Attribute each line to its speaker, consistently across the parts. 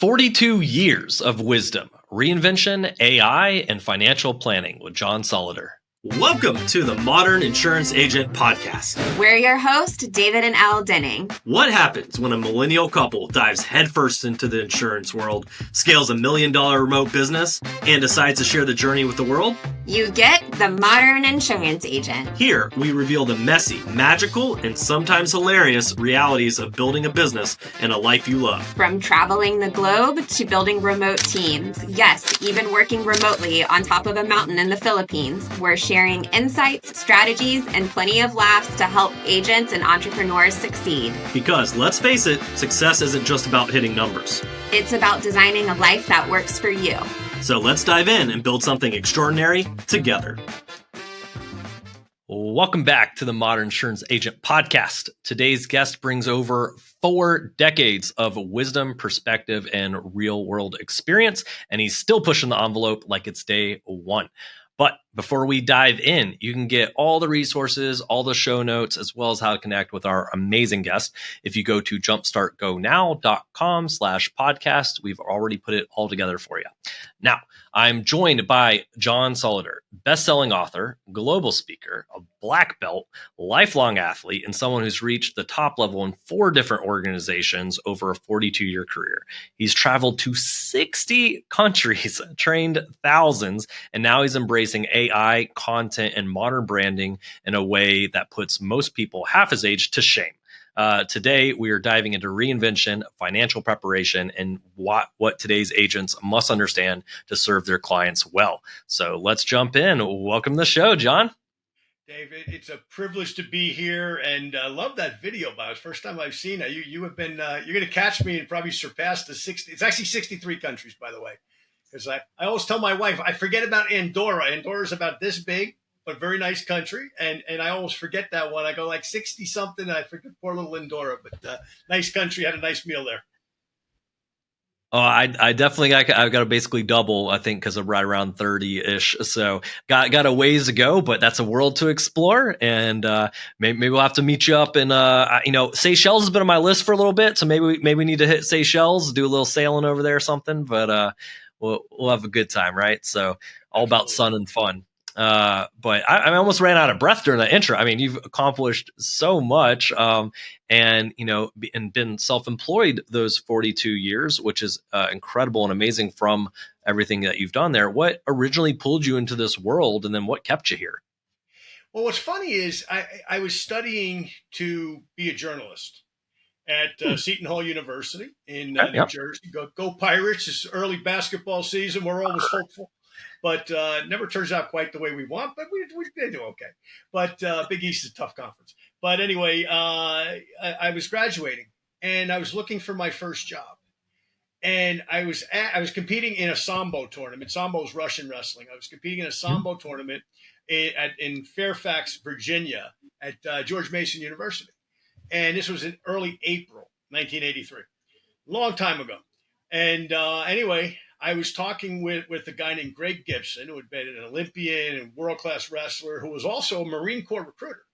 Speaker 1: 42 years of wisdom, reinvention, AI, and financial planning with John Solleder.
Speaker 2: Welcome to the Modern Insurance Agent Podcast.
Speaker 3: We're your host, David and Al Denning.
Speaker 2: What happens when a millennial couple dives headfirst into the insurance world, scales $1 million remote business, and decides to share the journey with the world?
Speaker 3: You get the Modern Insurance Agent.
Speaker 2: Here, we reveal the messy, magical, and sometimes hilarious realities of building a business and a life you love.
Speaker 3: From traveling the globe to building remote teams. Yes, even working remotely on top of a mountain in the Philippines. We're sharing insights, strategies, and plenty of laughs to help agents and entrepreneurs succeed.
Speaker 2: Because, let's face it, success isn't just about hitting numbers.
Speaker 3: It's about designing a life that works for you.
Speaker 2: So let's dive in and build something extraordinary together.
Speaker 1: Welcome back to the Modern Insurance Agent Podcast. Today's guest brings over 4 decades of wisdom, perspective, and real-world experience, and he's still pushing the envelope like it's day one. But before we dive in, you can get all the resources, all the show notes, as well as how to connect with our amazing guest. If you go to jumpstartgonow.com/podcast, we've already put it all together for you. Now, I'm joined by John Solleder, best-selling author, global speaker, a black belt, lifelong athlete, and someone who's reached the top level in 4 different organizations over a 42-year career. He's traveled to 60 countries, trained thousands, and now he's embracing AI, content, and modern branding in a way that puts most people half his age to shame. Today, we are diving into reinvention, financial preparation, and what today's agents must understand to serve their clients well. So let's jump in. Welcome to the show, John.
Speaker 4: David, it's a privilege to be here, and I love that video. But it's the first time I've seen it. You have been, you're going to catch me and probably surpass the 60. It's actually 63 countries, by the way, because I always tell my wife, I forget about Andorra. Andorra's about this big, but very nice country. And I always forget that one. I go like 60 something and I forget poor little Andorra, but nice country. Had a nice meal there.
Speaker 1: Oh, I definitely I've got to basically double, I think, because I'm right around 30-ish. So got a ways to go, but that's a world to explore. And maybe we'll have to meet you up in, Seychelles has been on my list for a little bit. So maybe we need to hit Seychelles, do a little sailing over there or something. But we'll have a good time, right? So all about sun and fun. But I almost ran out of breath during that intro. I mean, you've accomplished so much, and been self-employed those 42 years, which is incredible and amazing from everything that you've done there. What originally pulled you into this world, and then what kept you here?
Speaker 4: Well, what's funny is I was studying to be a journalist at Seton Hall University in New Jersey. Go Pirates! It's early basketball season. We're always hopeful. But never turns out quite the way we want, but we do okay. But Big East is a tough conference. But anyway, I was graduating, and I was looking for my first job. And I was competing in a Sambo tournament. Sambo is Russian wrestling. I was competing in a Sambo tournament in Fairfax, Virginia, at George Mason University. And this was in early April, 1983. Long time ago. And anyway, I was talking with a guy named Greg Gibson, who had been an Olympian and world-class wrestler, who was also a Marine Corps recruiter.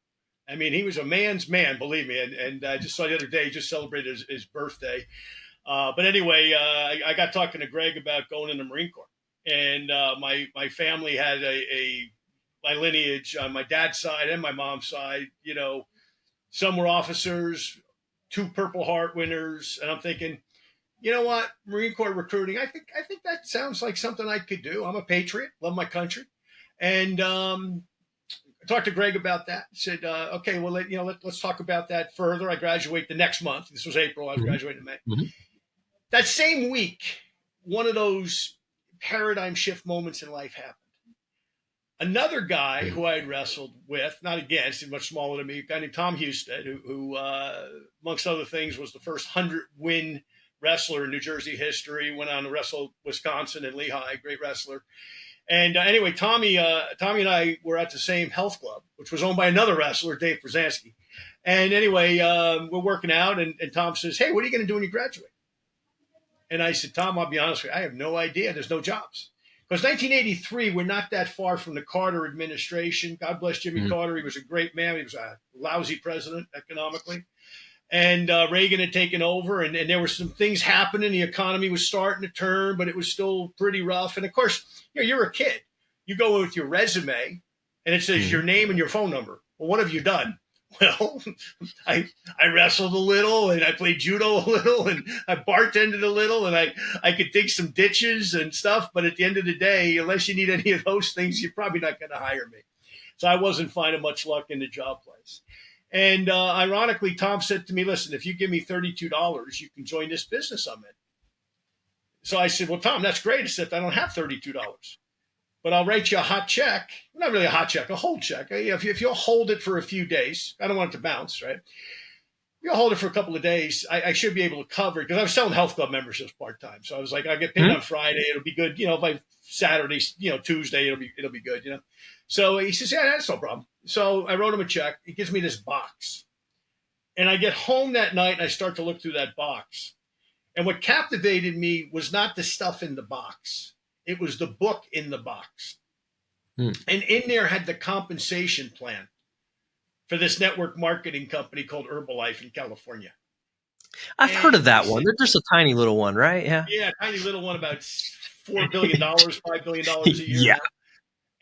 Speaker 4: I mean, he was a man's man, believe me. And I just saw the other day, he just celebrated his birthday. But anyway, I got talking to Greg about going in the Marine Corps. And my family had my lineage on my dad's side and my mom's side. Some were officers, 2 Purple Heart winners. And I'm thinking, you know what? Marine Corps recruiting. I think that sounds like something I could do. I'm a patriot, love my country, and I talked to Greg about that. Said, okay, well, let's talk about that further. I graduate the next month. This was April. I was graduating in May. Mm-hmm. That same week, one of those paradigm shift moments in life happened. Another guy who I had wrestled with, not against, he's much smaller than me, a guy named Tom Husted, who amongst other things, was the first 100-win wrestler in New Jersey history, went on to wrestle Wisconsin and Lehigh, great wrestler. And anyway, Tommy and I were at the same health club, which was owned by another wrestler, Dave Brzezinski. And anyway, we're working out, and Tom says, hey, what are you going to do when you graduate? And I said, Tom, I'll be honest with you, I have no idea. There's no jobs. Because 1983, we're not that far from the Carter administration. God bless Jimmy Carter. He was a great man. He was a lousy president economically. and Reagan had taken over, and there were some things happening. The economy was starting to turn, but it was still pretty rough. And of course, you're a kid. You go with your resume, and it says your name and your phone number. Well, what have you done? Well, I wrestled a little, and I played judo a little, and I bartended a little, and I could dig some ditches and stuff. But at the end of the day, unless you need any of those things, you're probably not going to hire me. So I wasn't finding much luck in the job place. And ironically, Tom said to me, listen, if you give me $32, you can join this business I'm in. So I said, well, Tom, that's great, except I don't have $32. But I'll write you a hot check. Not really a hot check, a hold check. If you'll hold it for a few days, I don't want it to bounce, right? You'll hold it for a couple of days. I should be able to cover it because I was selling health club memberships part-time. So I was like, I get paid on Friday. It'll be good. If I Saturday, Tuesday, it'll be good, So he says, yeah, that's no problem. So I wrote him a check. He gives me this box. And I get home that night and I start to look through that box. And what captivated me was not the stuff in the box. It was the book in the box. And in there had the compensation plan for this network marketing company called Herbalife in California.
Speaker 1: I've heard of that one. They're just a tiny little one, right? Yeah.
Speaker 4: Yeah, tiny little one, about $4 billion, $5 billion a year.
Speaker 1: Yeah.
Speaker 4: Now.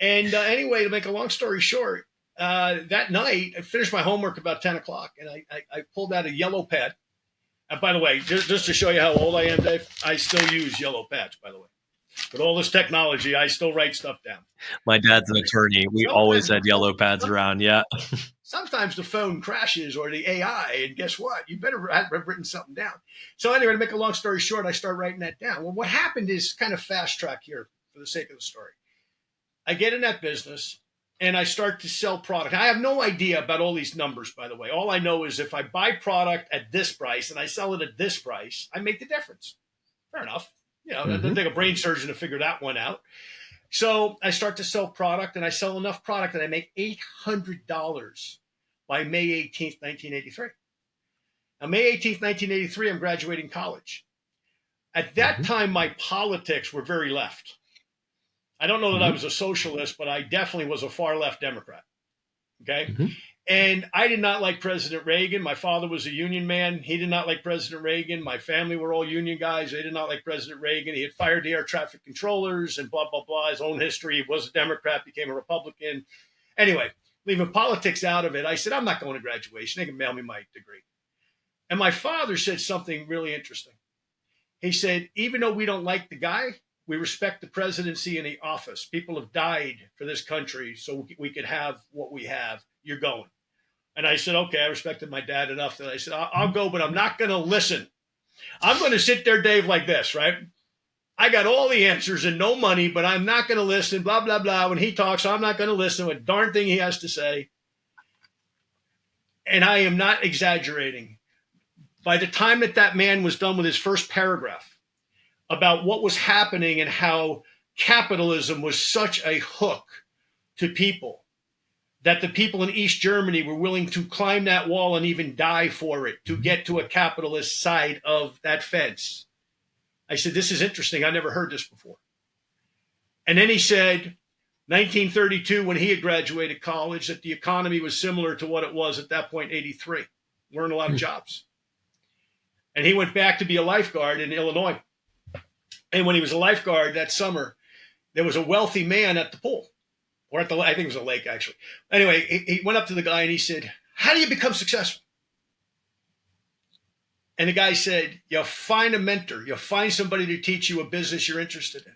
Speaker 4: And anyway, to make a long story short, that night, I finished my homework about 10 o'clock, and I pulled out a yellow pad. And by the way, just to show you how old I am, Dave, I still use yellow pads, by the way. With all this technology, I still write stuff down.
Speaker 1: My dad's an attorney. We always had yellow pads around, yeah.
Speaker 4: Sometimes the phone crashes or the AI, and guess what? You better have written something down. So anyway, to make a long story short, I start writing that down. Well, what happened is kind of fast track here for the sake of the story. I get in that business, and I start to sell product. I have no idea about all these numbers, by the way. All I know is if I buy product at this price and I sell it at this price, I make the difference. Fair enough. It doesn't take a brain surgeon to figure that one out. So I start to sell product, and I sell enough product that I make $800 by May 18th, 1983. Now, May 18th, 1983, I'm graduating college. At that time, my politics were very left. I don't know that I was a socialist, but I definitely was a far left Democrat. Okay. And I did not like President Reagan. My father was a union man. He did not like President Reagan. My family were all union guys. They did not like President Reagan. He had fired the air traffic controllers and blah, blah, blah. His own history. He was a Democrat, became a Republican. Anyway, leaving politics out of it, I said, I'm not going to graduation. They can mail me my degree. And my father said something really interesting. He said, even though we don't like the guy, we respect the presidency and the office. People have died for this country so we could have what we have. You're going. And I said, okay, I respected my dad enough that I said, I'll go, but I'm not going to listen. I'm going to sit there, Dave, like this, right? I got all the answers and no money, but I'm not going to listen, blah, blah, blah. When he talks, I'm not going to listen to a darn thing he has to say. And I am not exaggerating. By the time that man was done with his first paragraph about what was happening and how capitalism was such a hook to people, that the people in East Germany were willing to climb that wall and even die for it to get to a capitalist side of that fence. I said, this is interesting. I never heard this before. And then he said, 1932, when he had graduated college, that the economy was similar to what it was at that point, 83. Weren't a lot of jobs. And he went back to be a lifeguard in Illinois. And when he was a lifeguard that summer, there was a wealthy man at the pool. Or I think it was a lake, actually. Anyway, he went up to the guy and he said, how do you become successful? And the guy said, you find a mentor. You find somebody to teach you a business you're interested in.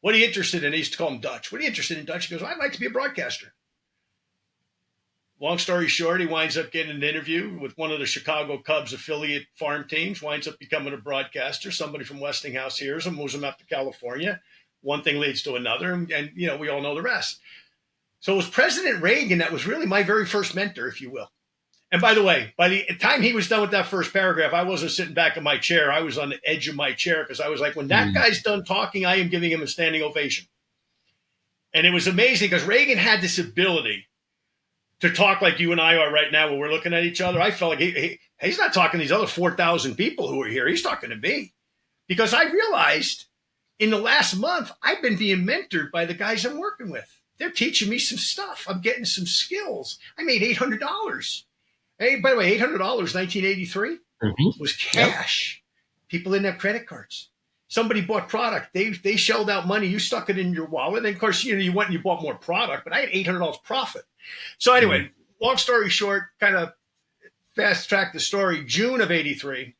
Speaker 4: What are you interested in? He used to call him Dutch. What are you interested in, Dutch? He goes, I'd like to be a broadcaster. Long story short, he winds up getting an interview with one of the Chicago Cubs affiliate farm teams, winds up becoming a broadcaster. Somebody from Westinghouse hears him, moves him up to California. One thing leads to another, and we all know the rest. So it was President Reagan that was really my very first mentor, if you will. And by the way, by the time he was done with that first paragraph, I wasn't sitting back in my chair. I was on the edge of my chair because I was like, when that guy's done talking, I am giving him a standing ovation. And it was amazing because Reagan had this ability to talk like you and I are right now when we're looking at each other. I felt like he's not talking to these other 4,000 people who are here. He's talking to me because I realized in the last month, I've been being mentored by the guys I'm working with. They're teaching me some stuff. I'm getting some skills. I made $800. Hey, by the way, $800, 1983 was cash. Yep. People didn't have credit cards. Somebody bought product. They shelled out money. You stuck it in your wallet. And of course, you went and you bought more product, but I had $800 profit. So anyway, long story short, kind of fast track the story. June of 83,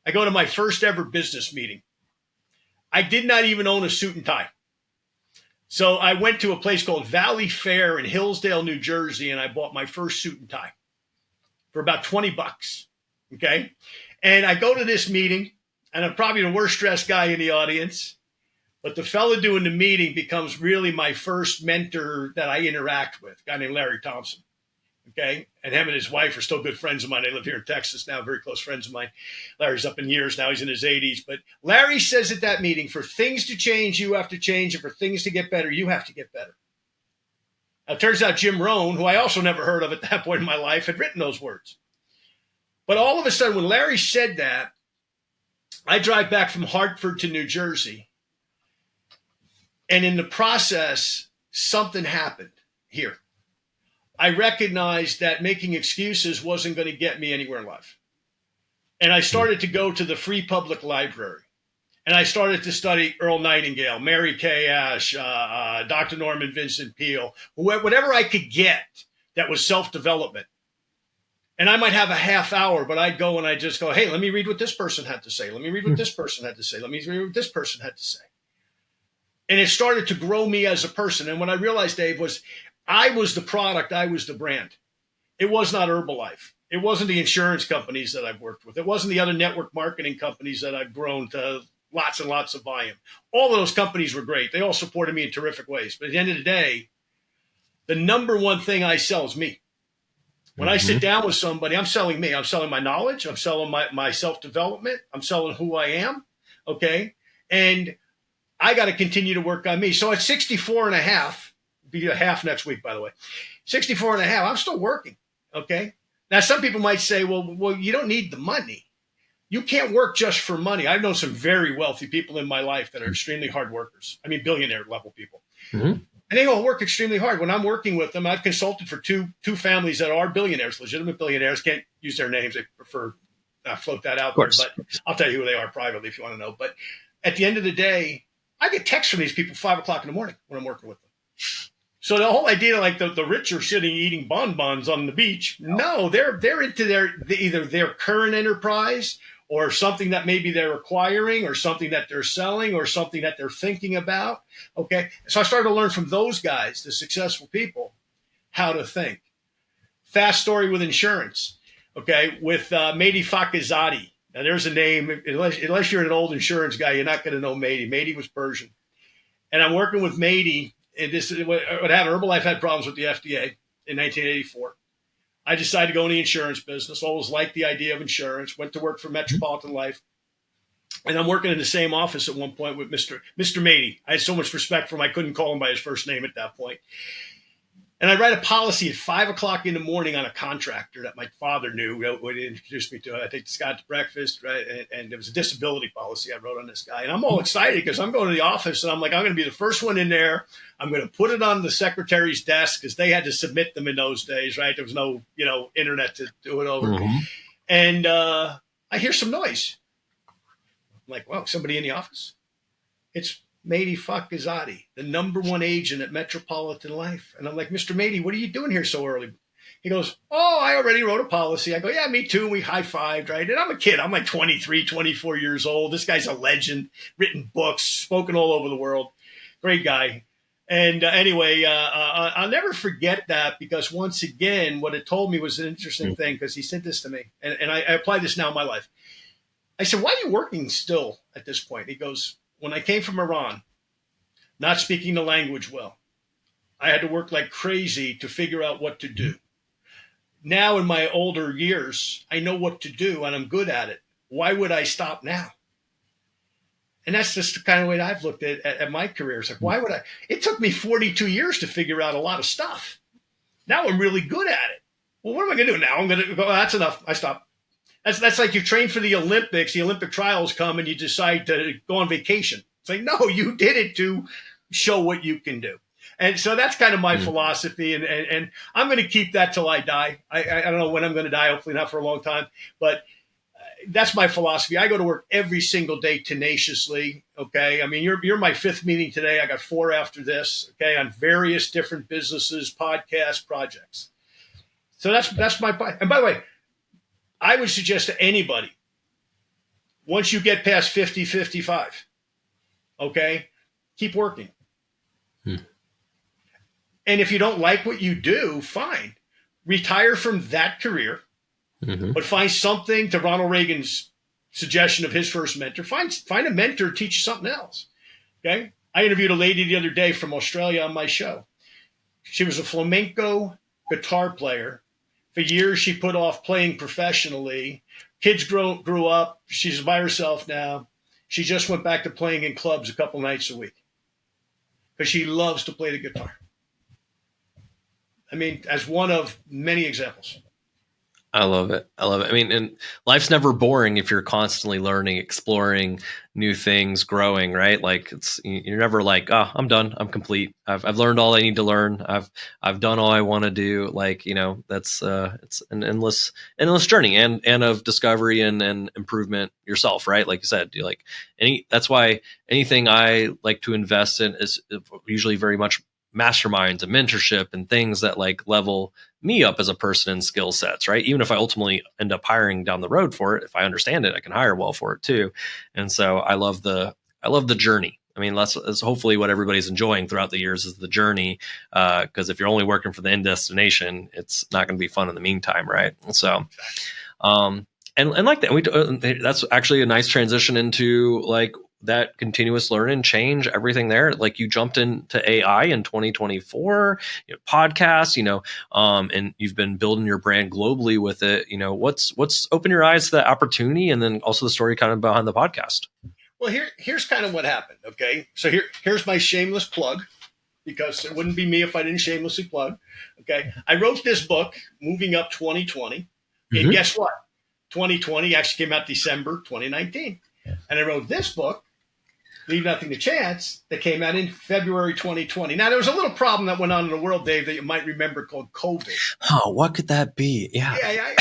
Speaker 4: I go to my first ever business meeting. I did not even own a suit and tie. So I went to a place called Valley Fair in Hillsdale, New Jersey, and I bought my first suit and tie for about $20. Okay. And I go to this meeting, and I'm probably the worst dressed guy in the audience, but the fella doing the meeting becomes really my first mentor that I interact with, a guy named Larry Thompson. Okay. And him and his wife are still good friends of mine. They live here in Texas now, very close friends of mine. Larry's up in years now. He's in his 80s. But Larry says at that meeting, for things to change, you have to change. And for things to get better, you have to get better. Now, it turns out Jim Rohn, who I also never heard of at that point in my life, had written those words. But all of a sudden, when Larry said that, I drive back from Hartford to New Jersey. And in the process, something happened here. I recognized that making excuses wasn't going to get me anywhere in life. And I started to go to the Free Public Library. And I started to study Earl Nightingale, Mary Kay Ash, Dr. Norman Vincent Peale, whatever I could get that was self-development. And I might have a half hour, but I'd go and I'd just go, hey, let me read what this person had to say. Let me read what this person had to say. Let me read what this person had to say. And it started to grow me as a person. And what I realized, Dave, was I was the product. I was the brand. It was not Herbalife. It wasn't the insurance companies that I've worked with. It wasn't the other network marketing companies that I've grown to lots and lots of volume. All of those companies were great. They all supported me in terrific ways. But at the end of the day, the number one thing I sell is me. When I sit down with somebody, I'm selling me. I'm selling my knowledge. I'm selling my self-development. I'm selling who I am. Okay. And I got to continue to work on me. So at 64 and a half, be a half next week, by the way, 64 and a half, I'm still working. Okay. Now, some people might say, well, you don't need the money. You can't work just for money. I've known some very wealthy people in my life that are extremely hard workers. I mean, billionaire level people. And they all work extremely hard. When I'm working with them, I've consulted for two families that are billionaires, legitimate billionaires. Can't use their names. They prefer float that out there, but I'll tell you who they are privately if you want to know. But at the end of the day, I get texts from these people 5 o'clock in the morning when I'm working with them. So the whole idea, like the rich are sitting eating bonbons on the beach. No, they're into either their current enterprise or something that maybe they're acquiring or something that they're selling or something that they're thinking about. Okay. So I started to learn from those guys, the successful people, how to think. Fast story with insurance. Okay. With Mehdi Fakizadeh. Now there's a name, unless you're an old insurance guy, you're not going to know Mehdi. Mehdi was Persian. And I'm working with Mehdi. And this is what happened. Herbalife had problems with the FDA in 1984. I decided to go in the insurance business. Always liked the idea of insurance. Went to work for Metropolitan Life. And I'm working in the same office at one point with Mr. Mehdi. I had so much respect for him, I couldn't call him by his first name at that point. And I write a policy at 5 o'clock in the morning on a contractor that my father knew. Would introduce me to. I take this guy to breakfast, right? And there was a disability policy I wrote on this guy. And I'm all excited because I'm going to the office and I'm like, I'm going to be the first one in there. I'm going to put it on the secretary's desk because they had to submit them in those days, right? There was no, internet to do it over. And I hear some noise. I'm like, wow, somebody in the office? It's Mehdi Fakizadeh, the number one agent at Metropolitan Life. And I'm like, Mr. Mehdi, what are you doing here so early? He goes, oh, I already wrote a policy. I go, yeah, me too. We high-fived, right? And I'm a kid. I'm like 23, 24 years old. This guy's a legend, written books, spoken all over the world. Great guy. And anyway, I'll never forget that because once again, what it told me was an interesting thing because he sent this to me. And I apply this now in my life. I said, why are you working still at this point? He goes, when I came from Iran, not speaking the language well, I had to work like crazy to figure out what to do. Now in my older years, I know what to do and I'm good at it. Why would I stop now? And that's just the kind of way I've looked at my career. It's like, why would I? It took me 42 years to figure out a lot of stuff. Now I'm really good at it. Well, what am I going to do now? I'm going to go, that's enough. I stop. That's like you train for the Olympics. The Olympic trials come and you decide to go on vacation. It's like, no, you did it to show what you can do. And so that's kind of my philosophy. And I'm going to keep that till I die. I don't know when I'm going to die, hopefully not for a long time, but that's my philosophy. I go to work every single day tenaciously. Okay. I mean, you're my fifth meeting today. I got 4 after this. Okay. On various different businesses, podcasts, projects. So that's my point. And by the way, I would suggest to anybody, once you get past 50, 55, okay, keep working. And if you don't like what you do, fine. Retire from that career, but find something, to Ronald Reagan's suggestion of his first mentor, find a mentor to teach you something else. Okay. I interviewed a lady the other day from Australia on my show. She was a flamenco guitar player. For years, she put off playing professionally. Kids grew up. She's by herself now. She just went back to playing in clubs a couple nights a week because she loves to play the guitar. I mean, as one of many examples.
Speaker 1: I love it. I mean, and life's never boring if you're constantly learning, exploring new things, growing, right? Like you're never like, oh, I'm done. I'm complete. I've learned all I need to learn. I've done all I want to do. Like, that's it's an endless journey and of discovery and improvement yourself, right? Like you said, that's why anything I like to invest in is usually very much masterminds and mentorship and things that like level me up as a person and skill sets, right? Even if I ultimately end up hiring down the road for it, if I understand it, I can hire well for it too. And so I love the journey. I mean, that's hopefully what everybody's enjoying throughout the years is the journey. Because if you're only working for the end destination, it's not going to be fun in the meantime, right? So, and like that, that's actually a nice transition into like that continuous learn and change everything there. Like you jumped into AI in 2024, podcasts, and you've been building your brand globally with it. What's open your eyes to that opportunity, and then also the story kind of behind the podcast.
Speaker 4: Well, here's kind of what happened. Okay. So here's my shameless plug, because it wouldn't be me if I didn't shamelessly plug. Okay. I wrote this book, Moving Up 2020. And guess what? 2020 actually came out December 2019. And I wrote this book, Leave Nothing to Chance, that came out in February 2020. Now, there was a little problem that went on in the world, Dave, that you might remember called COVID.
Speaker 1: Oh, what could that be? Yeah.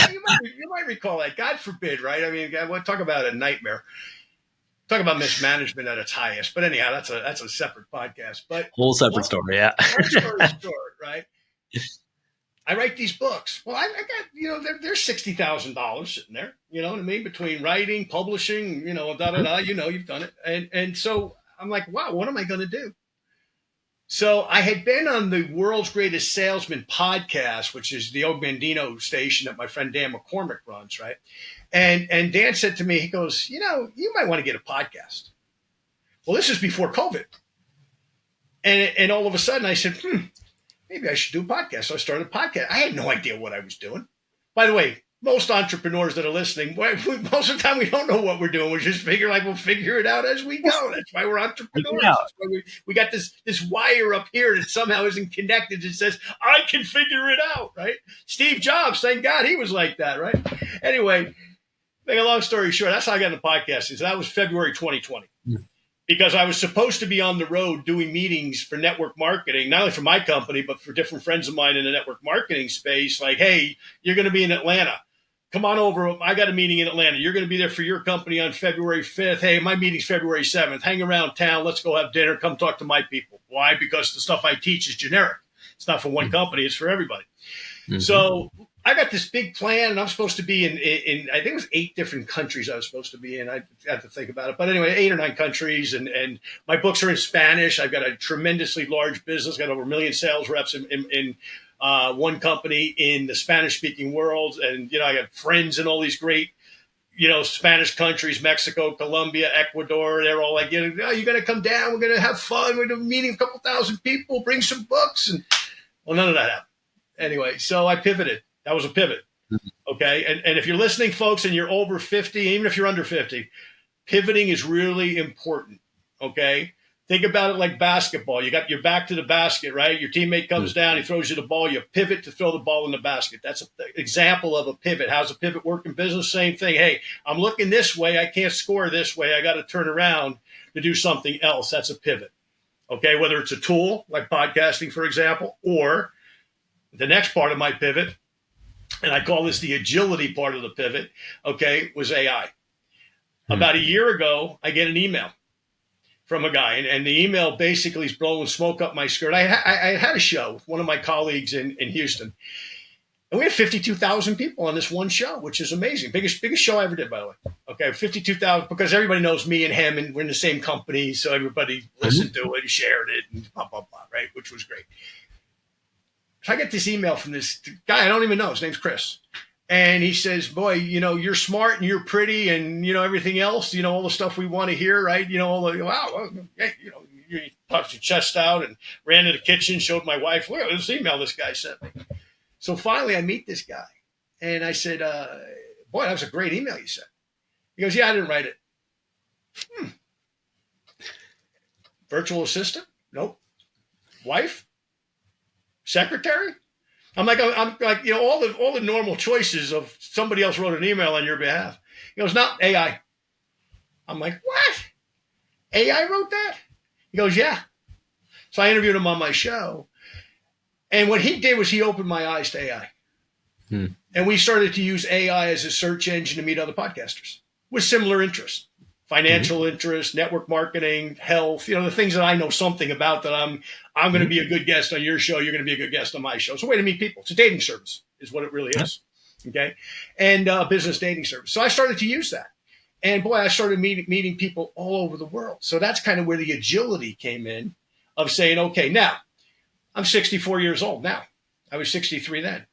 Speaker 4: You might recall that. God forbid, right? I mean, we'll talk about a nightmare. Talk about mismanagement at its highest. But anyhow, that's a separate podcast. But
Speaker 1: whole separate story, yeah.
Speaker 4: Long story short, right? I write these books. Well, I got, there's $60,000 sitting there, you know what I mean? Between writing, publishing, you've done it. And so I'm like, wow, what am I going to do? So I had been on the World's Greatest Salesman podcast, which is the Og Mandino station that my friend Dan McCormick runs, right? And Dan said to me, he goes, you might want to get a podcast. Well, this is before COVID. And all of a sudden I said, maybe I should do a podcast. So I started a podcast. I had no idea what I was doing. By the way, most entrepreneurs that are listening, most of the time we don't know what we're doing. We just we'll figure it out as we go. That's why we're entrepreneurs. That's why we got this wire up here that somehow isn't connected. It says, I can figure it out, right? Steve Jobs, thank God he was like that, right? Anyway, make a long story short, that's how I got into podcasting. So that was February 2020. Because I was supposed to be on the road doing meetings for network marketing, not only for my company, but for different friends of mine in the network marketing space. Like, hey, you're going to be in Atlanta. Come on over. I got a meeting in Atlanta. You're going to be there for your company on February 5th. Hey, my meeting's February 7th. Hang around town. Let's go have dinner. Come talk to my people. Why? Because the stuff I teach is generic. It's not for one company. It's for everybody. So I got this big plan, and I'm supposed to be in I think it was 8 different countries I was supposed to be in. I have to think about it. But anyway, 8 or 9 countries. And my books are in Spanish. I've got a tremendously large business. Got over 1 million sales reps in one company in the Spanish-speaking world. And, I got friends in all these great, Spanish countries, Mexico, Colombia, Ecuador. They're all like, you're going to come down. We're going to have fun. We're going to be meeting a couple thousand people, bring some books. And well, none of that happened. Anyway, so I pivoted. That was a pivot. Okay. And if you're listening, folks, and you're over 50, even if you're under 50, pivoting is really important. Okay. Think about it like basketball. You got your back to the basket, right? Your teammate comes down, he throws you the ball, you pivot to throw the ball in the basket. That's an example of a pivot. How's a pivot work in business? Same thing. Hey, I'm looking this way. I can't score this way. I got to turn around to do something else. That's a pivot. Okay, whether it's a tool like podcasting, for example, or the next part of my pivot, and I call this the agility part of the pivot, okay, was AI. About a year ago, I get an email from a guy, and the email basically is blowing smoke up my skirt. I had a show with one of my colleagues in Houston, and we had 52,000 people on this one show, which is amazing. Biggest show I ever did, by the way. Okay, 52,000, because everybody knows me and him, and we're in the same company, so everybody listened to it and shared it, and blah, blah, blah, right, which was great. So I get this email from this guy I don't even know. His name's Chris. And he says, boy, you're smart and you're pretty and, everything else, all the stuff we want to hear, right? Wow, you puffed your chest out and ran to the kitchen, showed my wife, look at this email this guy sent me. So finally I meet this guy and I said, boy, that was a great email you sent. He goes, yeah, I didn't write it. Virtual assistant? Nope. Wife? Secretary? I'm like, all the normal choices of somebody else wrote an email on your behalf. He goes, no, AI. I'm like, what? AI wrote that? He goes, yeah. So I interviewed him on my show. And what he did was he opened my eyes to AI. And we started to use AI as a search engine to meet other podcasters with similar interests. Financial interest, network marketing, health, the things that I know something about that I'm going to be a good guest on your show. You're going to be a good guest on my show. It's a way to meet people. It's a dating service is what it really is. Okay. And business dating service. So I started to use that. And boy, I started meeting people all over the world. So that's kind of where the agility came in of saying, okay, now I'm 64 years old now. I was 63 then.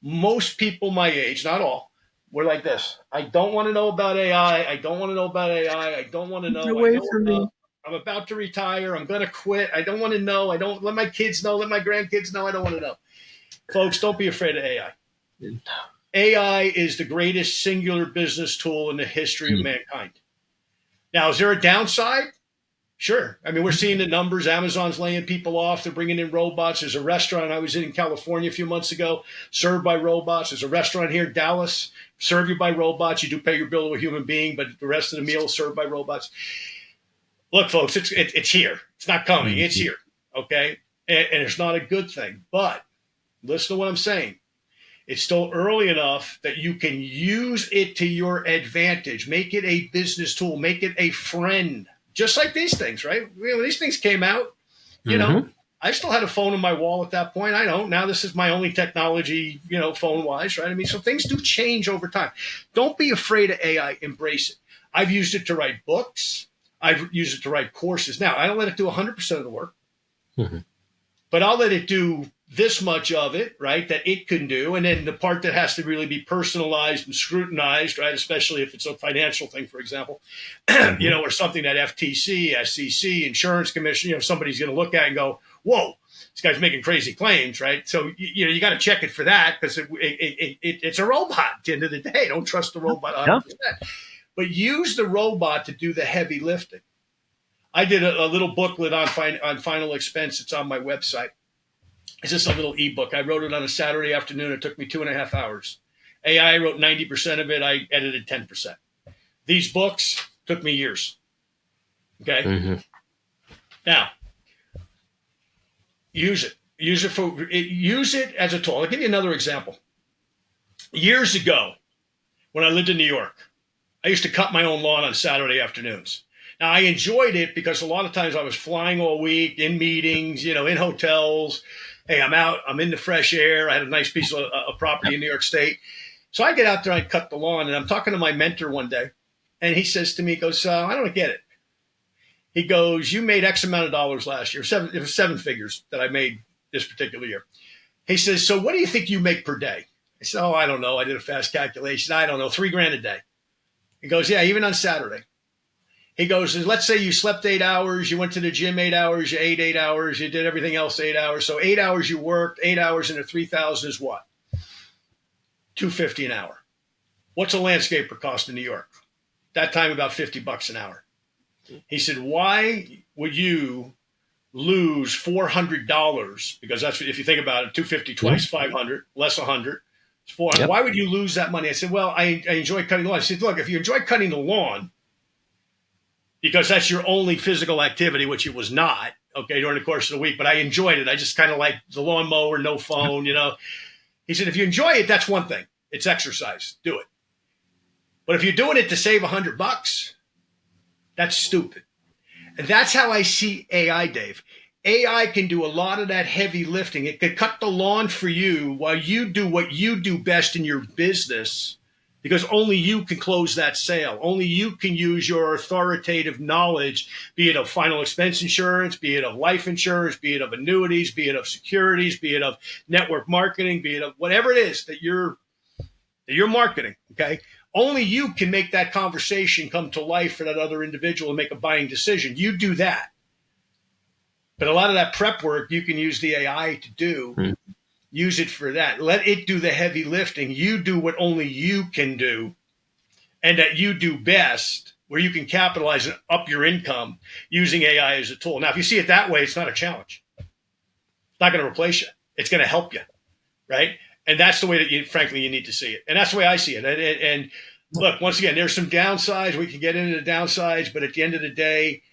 Speaker 4: Most people my age, not all, we're like this. I don't want to know about AI. I don't want to know about AI. I don't want to know. I'm about to retire. I'm going to quit. I don't want to know. I don't let my kids know. Let my grandkids know. I don't want to know. Folks, don't be afraid of AI. AI is the greatest singular business tool in the history of mankind. Now, is there a downside? Sure. I mean, we're seeing the numbers. Amazon's laying people off. They're bringing in robots. There's a restaurant I was in California a few months ago, served by robots. There's a restaurant here in Dallas, serve you by robots. You do pay your bill to a human being, but the rest of the meal is served by robots. Look, folks, it's here. It's not coming. It's here. Okay. And it's not a good thing. But listen to what I'm saying. It's still early enough that you can use it to your advantage. Make it a business tool. Make it a friend. Just like these things, right? When these things came out, I still had a phone in my wall at that point. I don't. Now this is my only technology, phone-wise, right? I mean, so things do change over time. Don't be afraid of AI. Embrace it. I've used it to write books. I've used it to write courses. Now, I don't let it do 100% of the work, but I'll let it do this much of it, right, that it can do. And then the part that has to really be personalized and scrutinized, right, especially if it's a financial thing, for example, or something that FTC, SEC, Insurance Commission, somebody's going to look at and go, whoa, this guy's making crazy claims, right? So, you got to check it for that because it's a robot at the end of the day. Don't trust the robot 100%. But use the robot to do the heavy lifting. I did a little booklet on final expense. It's on my website. It's just a little ebook. I wrote it on a Saturday afternoon. It took me 2.5 hours. AI wrote 90% of it. I edited 10%. These books took me years. Okay. Now, use it. Use it as a tool. I'll give you another example. Years ago, when I lived in New York, I used to cut my own lawn on Saturday afternoons. Now, I enjoyed it because a lot of times I was flying all week in meetings, in hotels. Hey, I'm out. I'm in the fresh air. I had a nice piece of property in New York State. So I get out there and I cut the lawn. And I'm talking to my mentor one day. And he says to me, he goes, I don't get it. He goes, you made X amount of dollars last year. It was seven figures that I made this particular year. He says, so what do you think you make per day? I said, I don't know. I did a fast calculation. I don't know. $3,000 a day. He goes, yeah, even on Saturday. He goes, let's say you slept 8 hours, you went to the gym 8 hours, you ate 8 hours, you did everything else 8 hours. So 8 hours you worked, 8 hours into 3,000 is what? $250 an hour. What's a landscaper cost in New York? That time about $50 an hour. He said, why would you lose $400? Because that's, if you think about it, 250 twice, 500, less 100. It's 400. Yep. Why would you lose that money? I said, well, I enjoy cutting the lawn. I said, look, if you enjoy cutting the lawn, because that's your only physical activity, which it was not, okay, during the course of the week, but I enjoyed it. I just kind of like the lawnmower, no phone, He said, if you enjoy it, that's one thing. It's exercise. Do it. But if you're doing it to save $100, that's stupid. And that's how I see AI, Dave. AI can do a lot of that heavy lifting. It could cut the lawn for you while you do what you do best in your business, because only you can close that sale. Only you can use your authoritative knowledge, be it of final expense insurance, be it of life insurance, be it of annuities, be it of securities, be it of network marketing, be it of whatever it is that you're marketing, okay? Only you can make that conversation come to life for that other individual and make a buying decision. You do that. But a lot of that prep work you can use the AI to do. Mm-hmm. Use it for that. Let it do the heavy lifting. You do what only you can do and that you do best, where you can capitalize and up your income using AI as a tool. Now, if you see it that way, it's not a challenge. It's not going to replace you. It's going to help you, right? And that's the way that frankly, you need to see it. And that's the way I see it. And look, once again, there's some downsides. We can get into the downsides, but at the end of the day,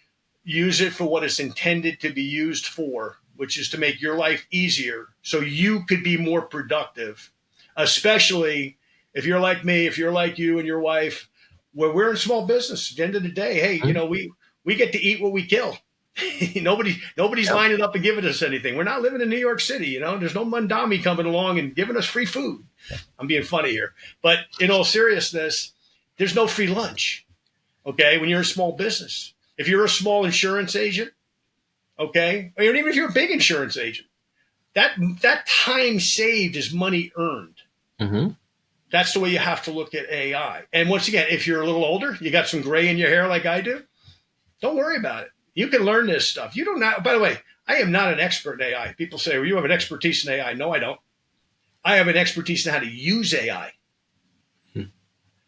Speaker 4: use it for what it's intended to be used for, which is to make your life easier so you could be more productive, especially if you're like me, if you're like you and your wife, where we're in small business. At the end of the day, hey, we get to eat what we kill. Nobody's lining up and giving us anything. We're not living in New York City, There's no Mandami coming along and giving us free food. I'm being funny here. But in all seriousness, there's no free lunch, okay, when you're a small business. If you're a small insurance agent, okay, or even if you're a big insurance agent, that time saved is money earned. Mm-hmm. That's the way you have to look at AI. And once again, if you're a little older, you got some gray in your hair like I do, don't worry about it. You can learn this stuff. You don't know. By the way, I am not an expert in AI. People say, well, you have an expertise in AI. No, I don't. I have an expertise in how to use AI.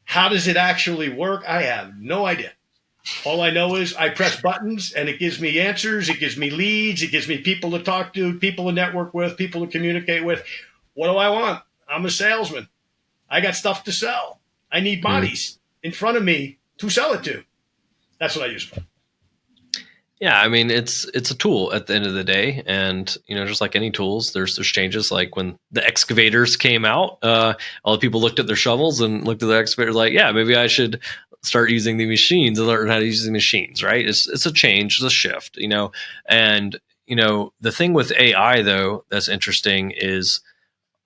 Speaker 4: How does it actually work? I have no idea. All I know is I press buttons and it gives me answers. It gives me leads. It gives me people to talk to, people to network with, people to communicate with. What do I want? I'm a salesman. I got stuff to sell. I need bodies in front of me to sell it to. That's what I use it for.
Speaker 1: Yeah, I mean, it's a tool at the end of the day, and just like any tools, there's changes. Like when the excavators came out, all the people looked at their shovels and looked at the excavators like, yeah, maybe I should start using the machines and learn how to use the machines, right? It's a change, it's a shift, And the thing with AI though that's interesting is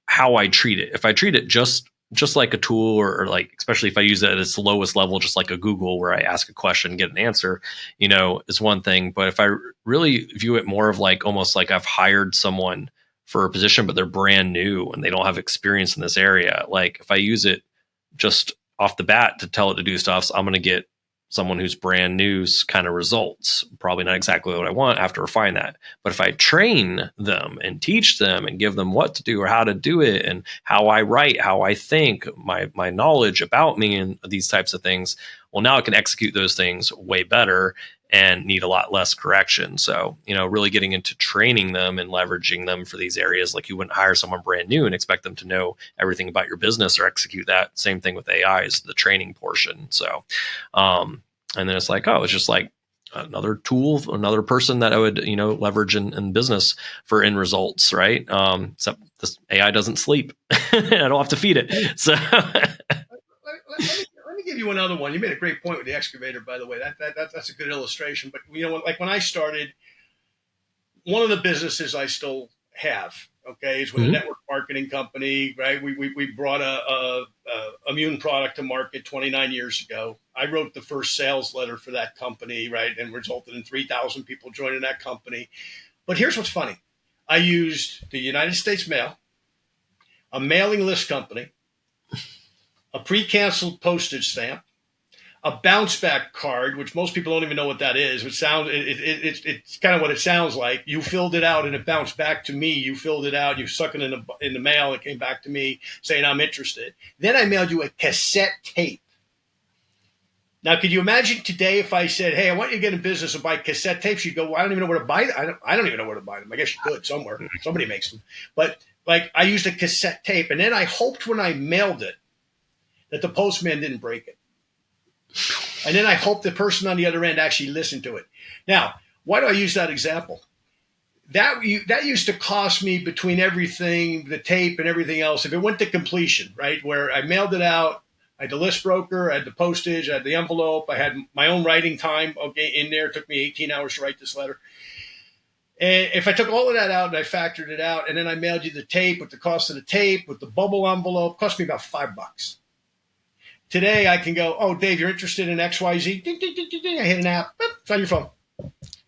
Speaker 1: how I treat it. If I treat it just like a tool, or like, especially if I use it at its lowest level, just like a Google where I ask a question, get an answer, is one thing. But if I really view it more of like, almost like I've hired someone for a position, but they're brand new and they don't have experience in this area. Like if I use it just off the bat to tell it to do stuff, so I'm going to get someone who's brand new's kind of results. Probably not exactly what I want. I have to refine that. But if I train them and teach them and give them what to do or how to do it and how I write, how I think, my knowledge about me and these types of things, well, now I can execute those things way better and need a lot less correction. So, really getting into training them and leveraging them for these areas. Like you wouldn't hire someone brand new and expect them to know everything about your business or execute that. Same thing with AI is the training portion. So, and then it's like, it's just like another tool, another person that I would, leverage in business for end results, right? Except this AI doesn't sleep. I don't have to feed it. So
Speaker 4: let me give you another one. You made a great point with the excavator, by the way. That's a good illustration. But like when I started, one of the businesses I still have, okay, is with a network marketing company, right? We brought a immune product to market 29 years ago. I wrote the first sales letter for that company, right, and resulted in 3,000 people joining that company. But here's what's funny. I used the United States Mail, a mailing list company, a pre-canceled postage stamp, a bounce back card, which most people don't even know what that is. It's kind of what it sounds like. You filled it out and it bounced back to me. You filled it out. You stuck it in the mail. It came back to me saying, I'm interested. Then I mailed you a cassette tape. Now, could you imagine today if I said, hey, I want you to get in business and buy cassette tapes? You'd go, well, I don't even know where to buy them. I don't even know where to buy them. I guess you could somewhere. Somebody makes them. But like I used a cassette tape, and then I hoped when I mailed it that the postman didn't break it. And then I hope the person on the other end actually listened to it. Now, why do I use that example? that used to cost me between everything, the tape and everything else, if it went to completion, right, where I mailed it out, I had the list broker, I had the postage, I had the envelope, I had my own writing time, okay, in there. It took me 18 hours to write this letter. And if I took all of that out and I factored it out, and then I mailed you the tape with the cost of the tape, with the bubble envelope, cost me about $5. Today I can go, oh, Dave, you're interested in XYZ? Ding, ding, ding, ding, ding. I hit an app. Boop, it's on your phone.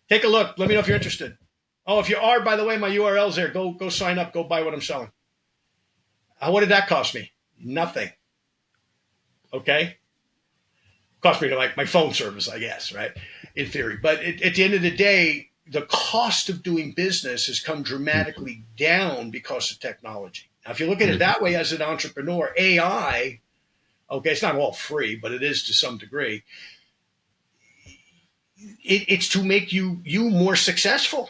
Speaker 4: Take a look. Let me know if you're interested. Oh, if you are, by the way, my URL's there. Go sign up. Go buy what I'm selling. What did that cost me? Nothing. Okay? Cost me like my phone service, I guess, right? In theory. But at the end of the day, the cost of doing business has come dramatically down because of technology. Now, if you look at it that way as an entrepreneur, AI, okay, it's not all free, but it is to some degree. It's to make you more successful,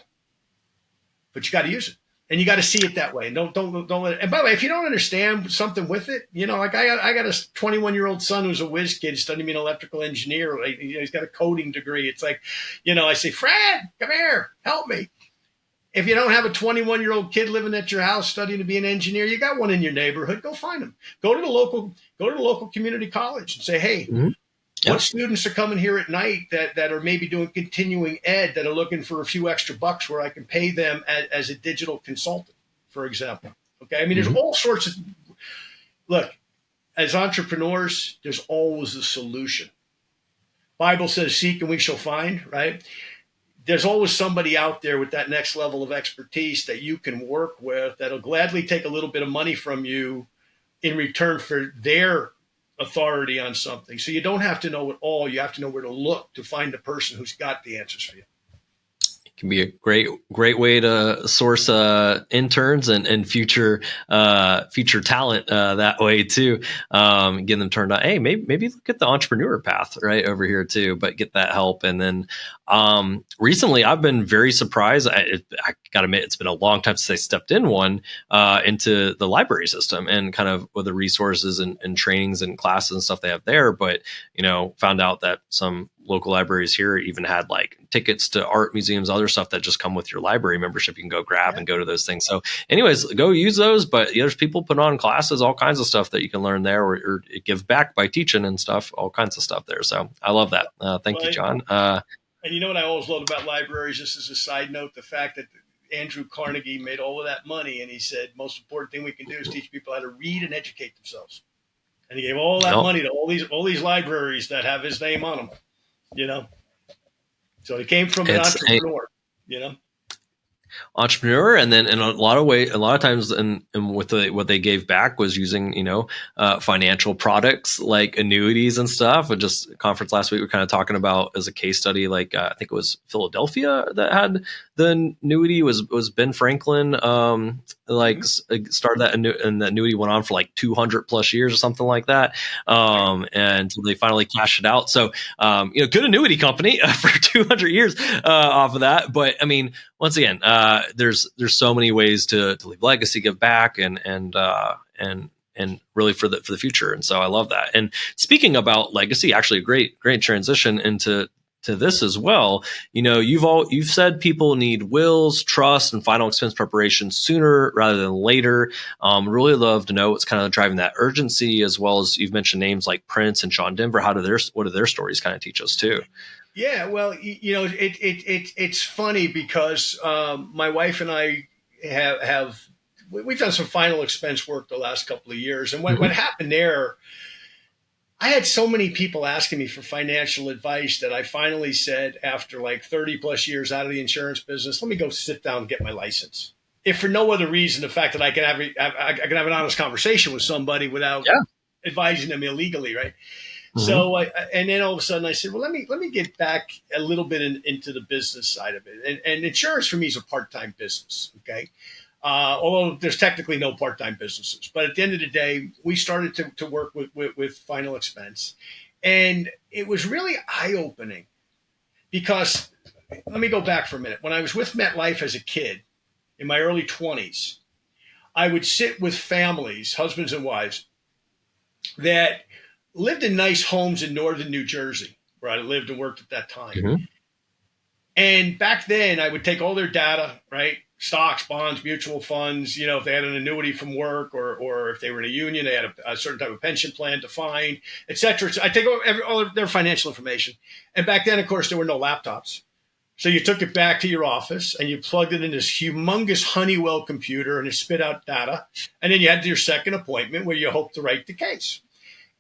Speaker 4: but you got to use it, and you got to see it that way. And don't let it. And by the way, if you don't understand something with it, like I got a 21-year-old son who's a whiz kid. He's studying to be an electrical engineer. He's got a coding degree. It's like, I say, Fred, come here, help me. If you don't have a 21-year-old kid living at your house studying to be an engineer, you got one in your neighborhood. Go find him. Go to the local community college and say, hey. Mm-hmm. Yep. What students are coming here at night that are maybe doing continuing ed that are looking for a few extra bucks where I can pay them as a digital consultant, for example? Okay. I mean, there's all sorts of, look, as entrepreneurs, there's always a solution. Bible says, seek and we shall find, right? There's always somebody out there with that next level of expertise that you can work with that'll gladly take a little bit of money from you in return for their authority on something. So you don't have to know it all. You have to know where to look to find the person who's got the answers for you.
Speaker 1: It can be a great way to source interns and future talent that way too. Getting them turned on. Hey, maybe look at the entrepreneur path right over here too, but get that help. And then recently, I've been very surprised. I got to admit, it's been a long time since I stepped into the library system and kind of with the resources and trainings and classes and stuff they have there. But found out that some local libraries here even had like tickets to art museums, other stuff that just come with your library membership. You can go grab and go to those things. So anyways, go use those. But there's people put on classes, all kinds of stuff that you can learn there or give back by teaching and stuff, all kinds of stuff there. So I love that. Thank you, John.
Speaker 4: And you know what I always loved about libraries, just as a side note, the fact that Andrew Carnegie made all of that money. And he said, most important thing we can do is teach people how to read and educate themselves. And he gave all that money to all these libraries that have his name on them. So it came from an entrepreneur,
Speaker 1: entrepreneur, and then in a lot of times, and with what they gave back was using financial products like annuities and stuff. And just a conference last week, we were kind of talking about as a case study, like I think it was Philadelphia that had the annuity was Ben Franklin started that and the annuity went on for like 200 plus years or something like that, and they finally cashed it out. So good annuity company for 200 years off of that. But I mean, once again, there's so many ways to leave legacy, give back, and really for the future. And so I love that. And speaking about legacy, actually a great transition into this as well. You've said people need wills, trust, and final expense preparation sooner rather than later. Really love to know what's kind of driving that urgency, as well as you've mentioned names like Prince and John Denver. What do their stories kind of teach us too?
Speaker 4: Yeah, well, it's funny because my wife and I we've done some final expense work the last couple of years, and what happened there, I had so many people asking me for financial advice that I finally said, after like 30 plus years out of the insurance business, let me go sit down and get my license. If for no other reason, the fact that I can have an honest conversation with somebody without advising them illegally, right? So, and then all of a sudden I said, well, let me get back a little bit into the business side of it. And insurance for me is a part-time business. Okay. Although there's technically no part-time businesses, but at the end of the day, we started to work with final expense, and it was really eye-opening because let me go back for a minute. When I was with MetLife as a kid in my early 20s, I would sit with families, husbands and wives, that lived in nice homes in northern New Jersey, where I lived and worked at that time. And back then, I would take all their data, right? Stocks, bonds, mutual funds, if they had an annuity from work or if they were in a union, they had a certain type of pension plan defined, et cetera. So I take all of their financial information. And back then, of course, there were no laptops. So you took it back to your office and you plugged it in this humongous Honeywell computer and it spit out data. And then you had your second appointment where you hoped to write the case.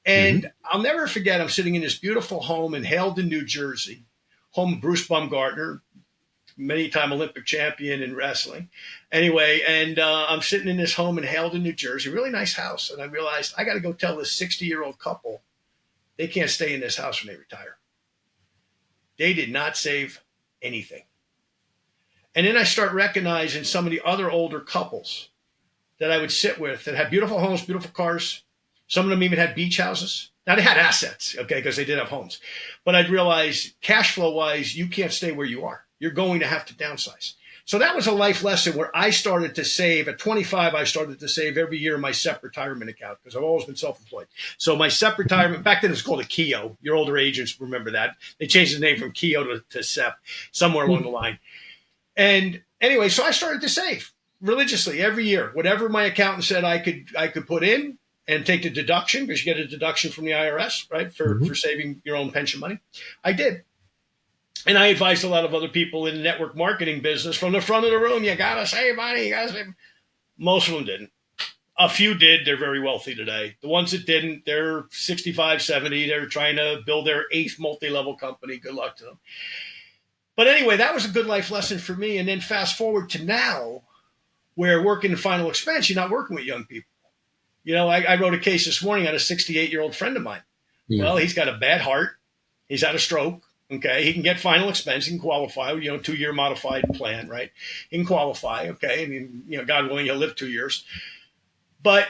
Speaker 4: And I'll never forget, I'm sitting in this beautiful home in Haledon, New Jersey, home of Bruce Baumgartner, many-time Olympic champion in wrestling. Anyway, and I'm sitting in this home in Haledon, New Jersey, really nice house. And I realized I got to go tell this 60-year-old couple they can't stay in this house when they retire. They did not save anything. And then I start recognizing some of the other older couples that I would sit with that had beautiful homes, beautiful cars. Some of them even had beach houses. Now, they had assets, okay, because they did have homes. But I'd realize cash flow-wise, you can't stay where you are. You're going to have to downsize. So that was a life lesson where I started to save. At 25, I started to save every year in my SEP retirement account because I've always been self-employed. So my SEP retirement, back then it was called a KEO. Your older agents remember that. They changed the name from KEO to SEP somewhere along the line. And anyway, so I started to save religiously every year. Whatever my accountant said I could put in, and take the deduction, because you get a deduction from the IRS, right, for saving your own pension money. I did. And I advised a lot of other people in the network marketing business from the front of the room, you got to save money, you got to save. Most of them didn't. A few did. They're very wealthy today. The ones that didn't, they're 65, 70. They're trying to build their 8th multi-level company. Good luck to them. But anyway, that was a good life lesson for me. And then fast forward to now, where working in final expense, you're not working with young people. I wrote a case this morning on a 68-year-old friend of mine. Yeah. Well, he's got a bad heart. He's had a stroke. Okay. He can get final expense. He can qualify, 2-year modified plan, right? He can qualify. Okay. I mean, God willing, he'll live 2 years. But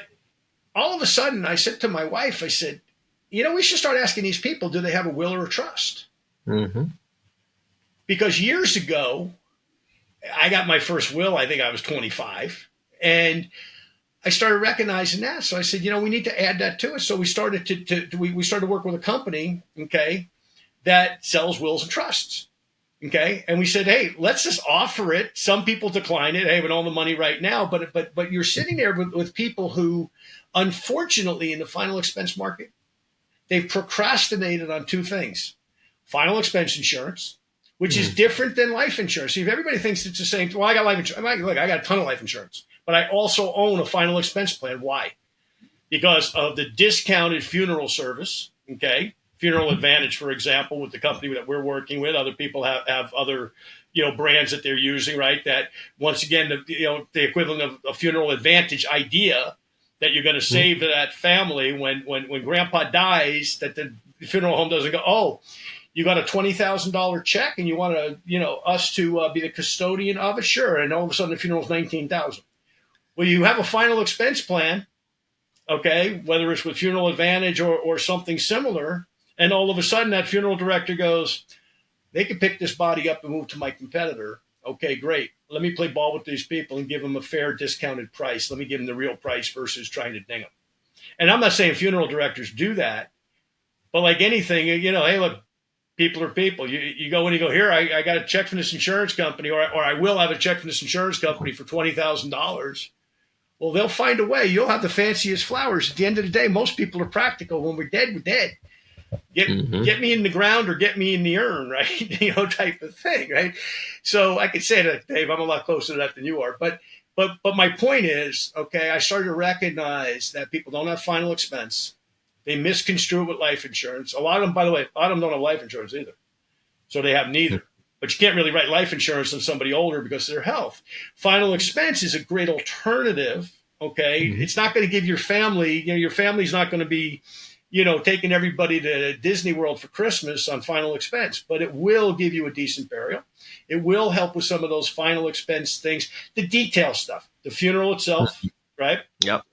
Speaker 4: all of a sudden I said to my wife, I said, we should start asking these people, do they have a will or a trust? Because years ago, I got my first will. I think I was 25. And I started recognizing that. So I said, we need to add that to it. So we started we started to work with a company, okay, that sells wills and trusts. Okay. And we said, hey, let's just offer it. Some people decline it. Hey, I have all the money right now. But you're sitting there with people who, unfortunately, in the final expense market, they've procrastinated on two things: final expense insurance, which is different than life insurance. See, if everybody thinks it's the same, well, I got life insurance. Look, I got a ton of life insurance, but I also own a final expense plan. Why? Because of the discounted funeral service. Okay. Funeral Advantage, for example, with the company that we're working with. Other people have other, brands that they're using, right? That once again, the equivalent of a Funeral Advantage idea that you're going to save to that family when grandpa dies, that the funeral home doesn't go, oh, you got a $20,000 check and you want us to be the custodian of it? Sure. And all of a sudden the funeral's $19,000. Well, you have a final expense plan, okay, whether it's with Funeral Advantage or something similar. And all of a sudden that funeral director goes, they could pick this body up and move to my competitor. Okay, great. Let me play ball with these people and give them a fair discounted price. Let me give them the real price versus trying to ding them. And I'm not saying funeral directors do that, but like anything, hey, look, people are people. You go in and you go, here, I got a check from this insurance company, or I will have a check from this insurance company for $20,000. Well, they'll find a way. You'll have the fanciest flowers. At the end of the day, most people are practical. When we're dead, we're dead. Get me in the ground or get me in the urn, right? Type of thing, right? So I could say that, Dave, I'm a lot closer to that than you are. But my point is, okay, I started to recognize that people don't have final expense. They misconstrue it with life insurance. A lot of them, by the way, don't have life insurance either. So they have neither. But you can't really write life insurance on somebody older because of their health. Final expense is a great alternative, okay? It's not going to give your family, your family's not going to be, taking everybody to Disney World for Christmas on final expense, but it will give you a decent burial. It will help with some of those final expense things, the detail stuff, the funeral itself, right?
Speaker 1: Yep.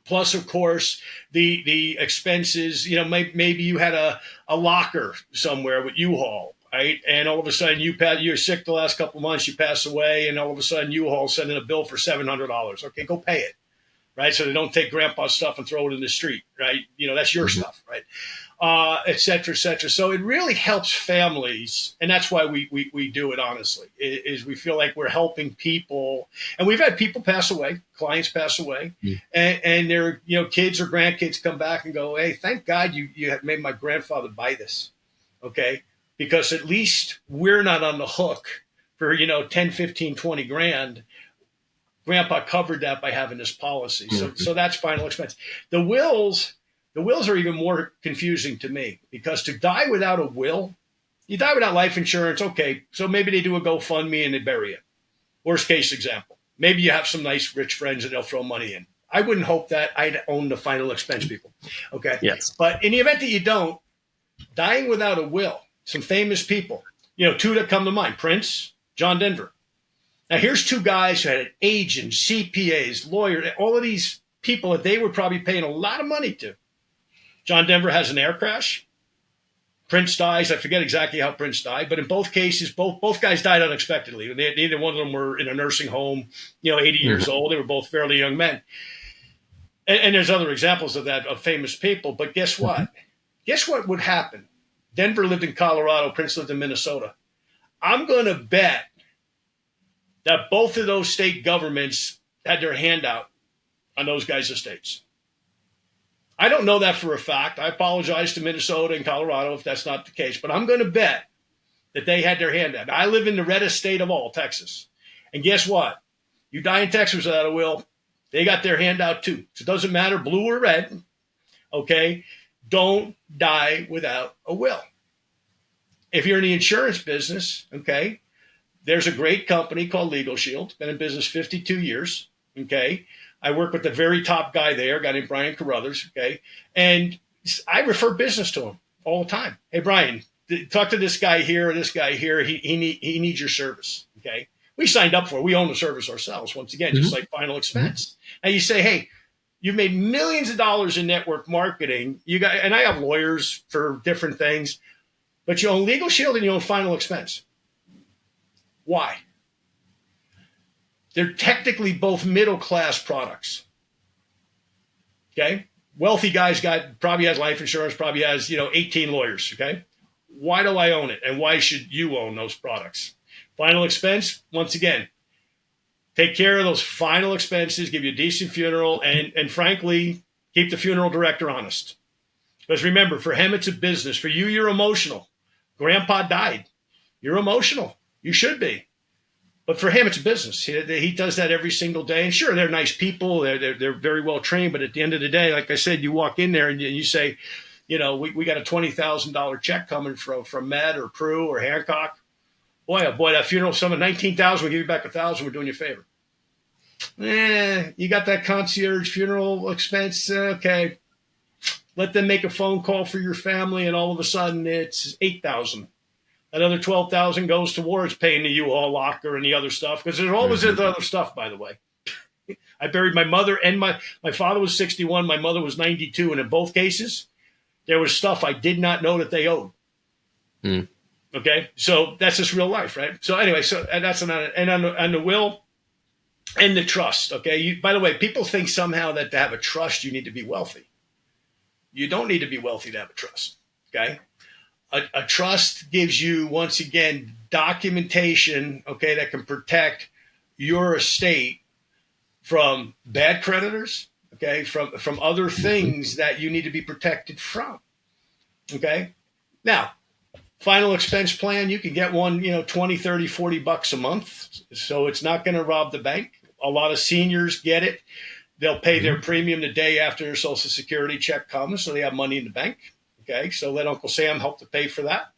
Speaker 4: Plus, of course, the expenses, maybe you had a locker somewhere with U-Haul, right? And all of a sudden you're sick the last couple of months, you pass away, and all of a sudden U-Haul sending a bill for $700. Okay, go pay it. Right. So they don't take grandpa's stuff and throw it in the street. Right. That's your stuff. Right. et cetera, et cetera. So it really helps families, and that's why we do it. Honestly, is we feel like we're helping people, and we've had people pass away, clients pass away, and their kids or grandkids come back and go, "Hey, thank God you had made my grandfather buy this." Okay. Because at least we're not on the hook for, 10, 15, 20 grand. Grandpa covered that by having this policy. So that's final expense. The wills are even more confusing to me, because to die without a will, you die without life insurance. Okay. So maybe they do a GoFundMe and they bury it. Worst case example. Maybe you have some nice rich friends and they'll throw money in. I wouldn't hope that. I'd own the final expense people. Okay.
Speaker 1: Yes.
Speaker 4: But in the event that you don't, dying without a will, some famous people, two that come to mind: Prince, John Denver. Now, here's two guys who had agents, CPAs, lawyers, all of these people that they were probably paying a lot of money to. John Denver has an air crash. Prince dies. I forget exactly how Prince died, but in both cases, both guys died unexpectedly. Neither one of them were in a nursing home, 80 years old. They were both fairly young men. And there's other examples of that, of famous people. But guess what? Guess what would happen? Denver lived in Colorado. Prince lived in Minnesota. I'm going to bet that both of those state governments had their hand out on those guys' estates. I don't know that for a fact. I apologize to Minnesota and Colorado if that's not the case, but I'm going to bet that they had their hand out. I live in the reddest state of all, Texas. And guess what? You die in Texas without a will, they got their hand out too. So it doesn't matter blue or red. Okay? Don't die without a will. If you're in the insurance business, okay, there's a great company called Legal Shield. Been in business 52 years. Okay. I work with the very top guy there, a guy named Brian Carruthers. Okay. And I refer business to him all the time. Hey, Brian, talk to this guy here or this guy here. He needs your service. Okay. We signed up for it. We own the service ourselves. Once again, just like final expense. And you say, hey, you've made millions of dollars in network marketing. And I have lawyers for different things, but you own Legal Shield and you own final expense. Why? They're technically both middle-class products. Okay? Wealthy guy's probably has life insurance, probably has, 18 lawyers. Okay? Why do I own it? And why should you own those products? Final expense, once again, take care of those final expenses, give you a decent funeral, and frankly, keep the funeral director honest. Because remember, for him, it's a business. For you, you're emotional. Grandpa died. You're emotional. You should be. But for him, it's a business. He does that every single day. And sure, they're nice people. They're very well trained. But at the end of the day, like I said, you walk in there and you say, we got a $20,000 check coming from Med or Prue or Hancock. Boy, oh boy, that funeral, some of $19,000, we'll give you back $1,000. We're doing you a favor. You got that concierge funeral expense. Okay. Let them make a phone call for your family, and all of a sudden it's $8,000. That other $12,000 goes towards paying the U-Haul locker and the other stuff, because there's always other stuff, by the way. I buried my mother, and my father was 61, my mother was 92, and in both cases, there was stuff I did not know that they owed. Okay, so that's just real life, right? So anyway, and that's on the will and the trust. Okay, by the way, people think somehow that to have a trust you need to be wealthy. You don't need to be wealthy to have a trust. Okay. A trust gives you, once again, documentation, okay, that can protect your estate from bad creditors, okay, from other things that you need to be protected from, okay? Now, final expense plan, you can get one, $20, $30, $40 a month, so it's not going to rob the bank. A lot of seniors get it. They'll pay their premium the day after their Social Security check comes, so they have money in the bank. Okay, so let Uncle Sam help to pay for that.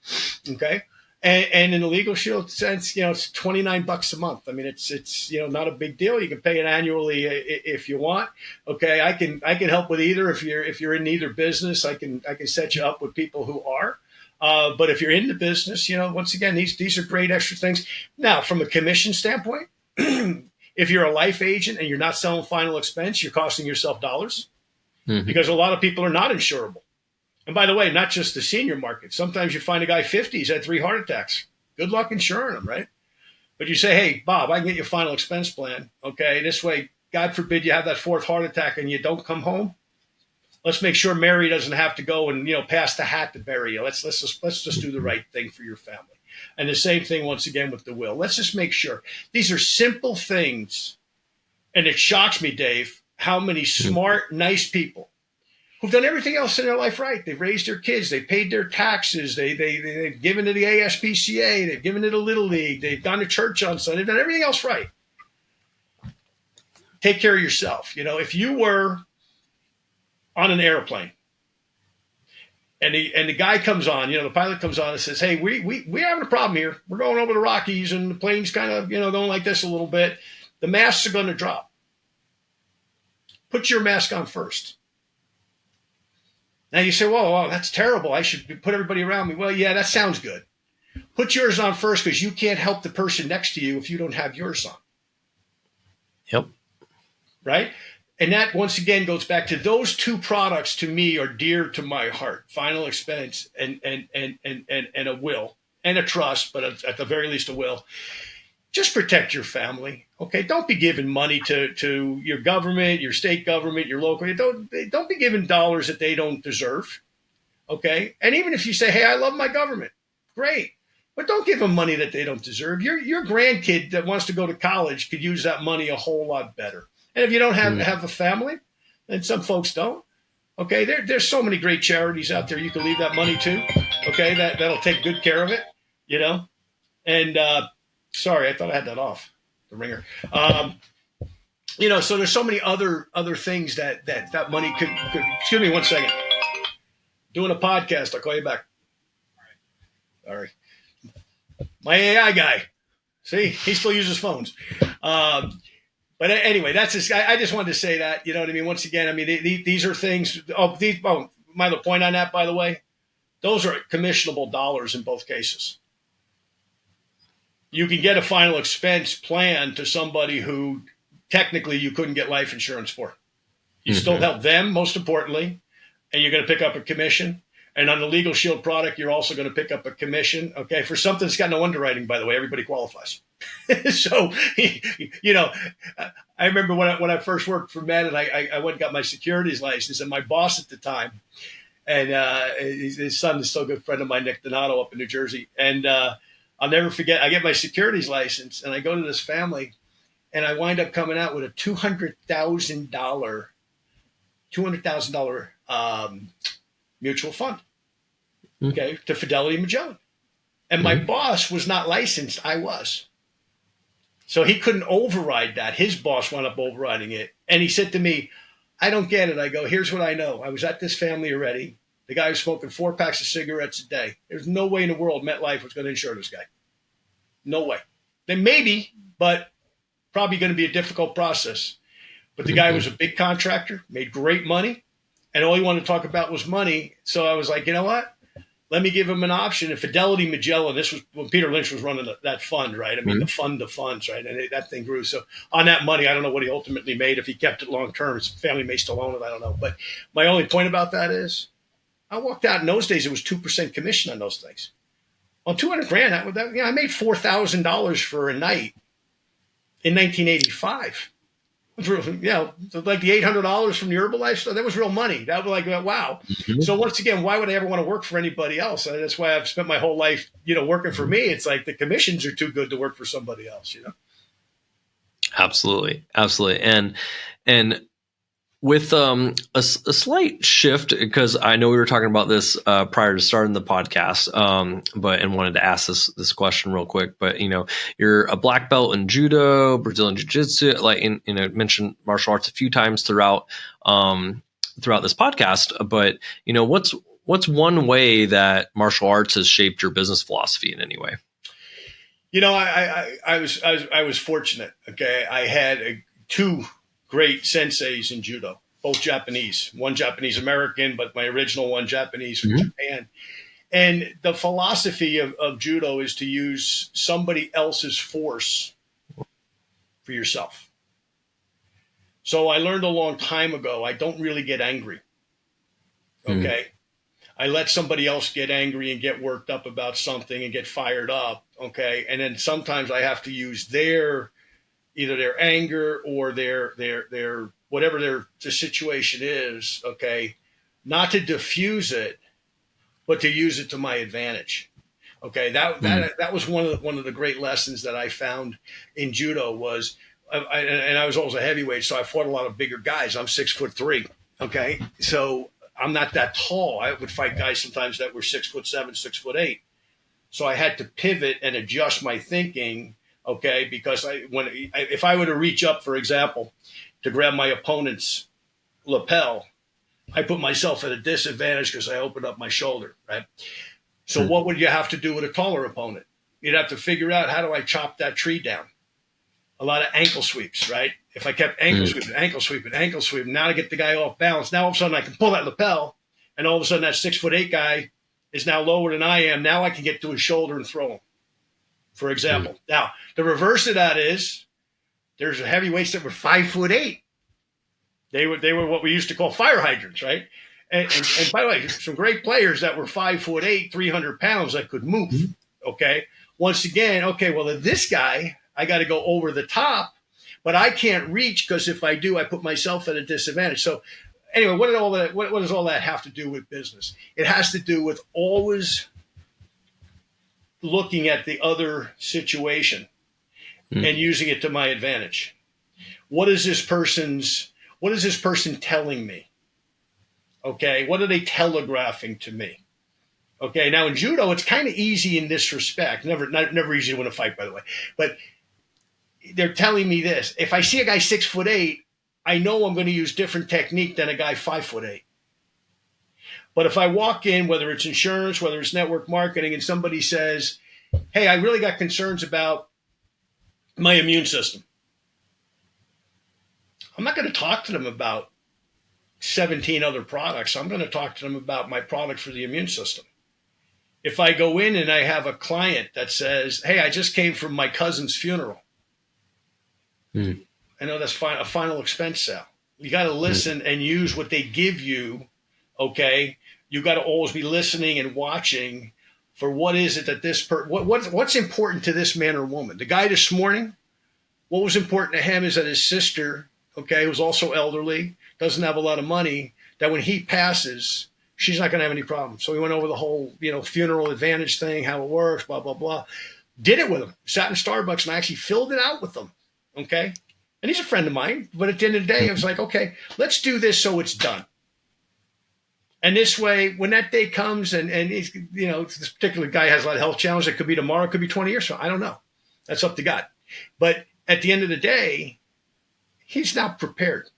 Speaker 4: Okay, and in the Legal Shield sense, it's $29 a month. I mean, it's not a big deal. You can pay it annually if you want. Okay, I can help with either. If you're in either business, I can set you up with people who are. But if you're in the business, once again, these are great extra things. Now, from a commission standpoint, if you're a life agent and you're not selling final expense, you're costing yourself dollars because a lot of people are not insurable. And by the way, not just the senior market. Sometimes you find a guy 50, he's had 3 heart attacks. Good luck insuring him, right? But you say, hey, Bob, I can get you a final expense plan. Okay, this way, God forbid you have that 4th heart attack and you don't come home. Let's make sure Mary doesn't have to go and, pass the hat to bury you. Let's just do the right thing for your family. And the same thing once again with the will. Let's just make sure. These are simple things. And it shocks me, Dave, how many smart, nice people who've done everything else in their life right. They've raised their kids. They paid their taxes. They've given to the ASPCA. They've given to the Little League. They've gone to church on Sunday. They've done everything else right. Take care of yourself. If you were on an airplane and the guy comes on, the pilot comes on and says, hey, we're having a problem here. We're going over the Rockies and the plane's kind of, going like this a little bit. The masks are going to drop. Put your mask on first. Now you say, whoa, that's terrible. I should put everybody around me. Well, yeah, that sounds good. Put yours on first because you can't help the person next to you if you don't have yours on.
Speaker 1: Yep.
Speaker 4: Right? And that, once again, goes back to those two products to me are dear to my heart. Final expense and a will and a trust, but at the very least a will. Just protect your family, okay? Don't be giving money to your government, your state government, your local. Don't be giving dollars that they don't deserve, okay? And even if you say, hey, I love my government, great. But don't give them money that they don't deserve. Your grandkid that wants to go to college could use that money a whole lot better. And if you don't have a family, and some folks don't, okay, there's so many great charities out there you can leave that money to, okay, that'll take good care of it, And sorry, I thought I had that off, the ringer. So there's so many other things that money could. Excuse me 1 second. Doing a podcast. I'll call you back. All right. My AI guy. See, he still uses phones. But anyway, that's just. I just wanted to say that. You know what I mean? Once again, I mean these are things. My other point on that, by the way, those are commissionable dollars in both cases. You can get a final expense plan to somebody who technically you couldn't get life insurance for. You still help them, most importantly, and you're going to pick up a commission. And on the Legal Shield product, you're also going to pick up a commission. Okay, for something that's got no underwriting, by the way, everybody qualifies. So, I remember when I first worked for Med, and I went and got my securities license, and my boss at the time, and his son is still a good friend of mine, Nick Donato, up in New Jersey, and I'll never forget. I get my securities license, and I go to this family, and I wind up coming out with a $200,000 mutual fund, okay, to Fidelity Magellan. And my boss was not licensed. I was. So he couldn't override that. His boss wound up overriding it. And he said to me, I don't get it. I go, here's what I know. I was at this family already. The guy was smoking 4 packs of cigarettes a day. There's no way in the world MetLife was going to insure this guy. No way. Then maybe, but probably going to be a difficult process. But the guy was a big contractor, made great money, and all he wanted to talk about was money. So I was like, you know what? Let me give him an option. And Fidelity Magellan, this was when Peter Lynch was running that fund, right? I mean, the fund of funds, right? And that thing grew. So on that money, I don't know what he ultimately made. If he kept it long term, his family may still own it. I don't know. But my only point about that is I walked out in those days. It was 2% commission on those things. On $200,000, I made $4,000 for a night in 1985. Like the $800 from the Herbalife stuff, that was real money. That was like, wow. So once again, why would I ever want to work for anybody else? And that's why I've spent my whole life, working for me. It's like the commissions are too good to work for somebody else,
Speaker 1: Absolutely. And with a slight shift, because I know we were talking about this prior to starting the podcast, and wanted to ask this question real quick. But you're a black belt in judo, Brazilian jiu-jitsu, mentioned martial arts a few times throughout this podcast. But what's one way that martial arts has shaped your business philosophy in any way?
Speaker 4: I was fortunate. Okay, I had 2 great senseis in judo, both Japanese, one Japanese American, but my original one Japanese from Japan. And the philosophy of judo is to use somebody else's force for yourself. So I learned a long time ago, I don't really get angry. Okay. I let somebody else get angry and get worked up about something and get fired up. Okay. And then sometimes I have to use either their anger or their whatever their situation is, okay, not to diffuse it, but to use it to my advantage. Okay, that was one of the great lessons that I found in judo was, and I was always a heavyweight, so I fought a lot of bigger guys. I'm 6'3". Okay, so I'm not that tall. I would fight guys sometimes that were 6'7", 6'8". So I had to pivot and adjust my thinking. Okay, because if I were to reach up, for example, to grab my opponent's lapel, I put myself at a disadvantage because I opened up my shoulder, right? So what would you have to do with a taller opponent? You'd have to figure out, how do I chop that tree down? A lot of ankle sweeps, right? If I kept ankle sweeping, now to get the guy off balance, now all of a sudden I can pull that lapel, and all of a sudden that 6'8" guy is now lower than I am. Now I can get to his shoulder and throw him, for example. Now, the reverse of that is there's heavyweights that were 5'8". They were what we used to call fire hydrants, right? And by the way, some great players that were 5'8", 300 pounds that could move. Okay. Once again, okay, well, this guy, I got to go over the top, but I can't reach because if I do, I put myself at a disadvantage. So anyway, what does all that have to do with business? It has to do with always looking at the other situation and using it to my advantage. What is this person telling me? Okay, what are they telegraphing to me? Okay, now in judo, it's kind of easy in this respect. Never easy to win a fight, by the way. But they're telling me this. If I see a guy 6'8", I know I'm going to use different technique than a guy 5'8". But if I walk in, whether it's insurance, whether it's network marketing, and somebody says, hey, I really got concerns about my immune system, I'm not going to talk to them about 17 other products. I'm going to talk to them about my product for the immune system. If I go in and I have a client that says, hey, I just came from my cousin's funeral. I know that's a final expense sale. You got to listen and use what they give you. Okay. You got to always be listening and watching for what is it that what's important to this man or woman. The guy this morning, what was important to him is that his sister, okay, who's also elderly, doesn't have a lot of money, that when he passes, she's not going to have any problems. So we went over the whole, funeral advantage thing, how it works, blah, blah, blah. Did it with him. Sat in Starbucks and I actually filled it out with them. Okay. And he's a friend of mine. But at the end of the day, I was like, okay, let's do this so it's done. And this way, when that day comes and he's, this particular guy has a lot of health challenges, it could be tomorrow, it could be 20 years from now. I don't know. That's up to God. But at the end of the day, he's now prepared.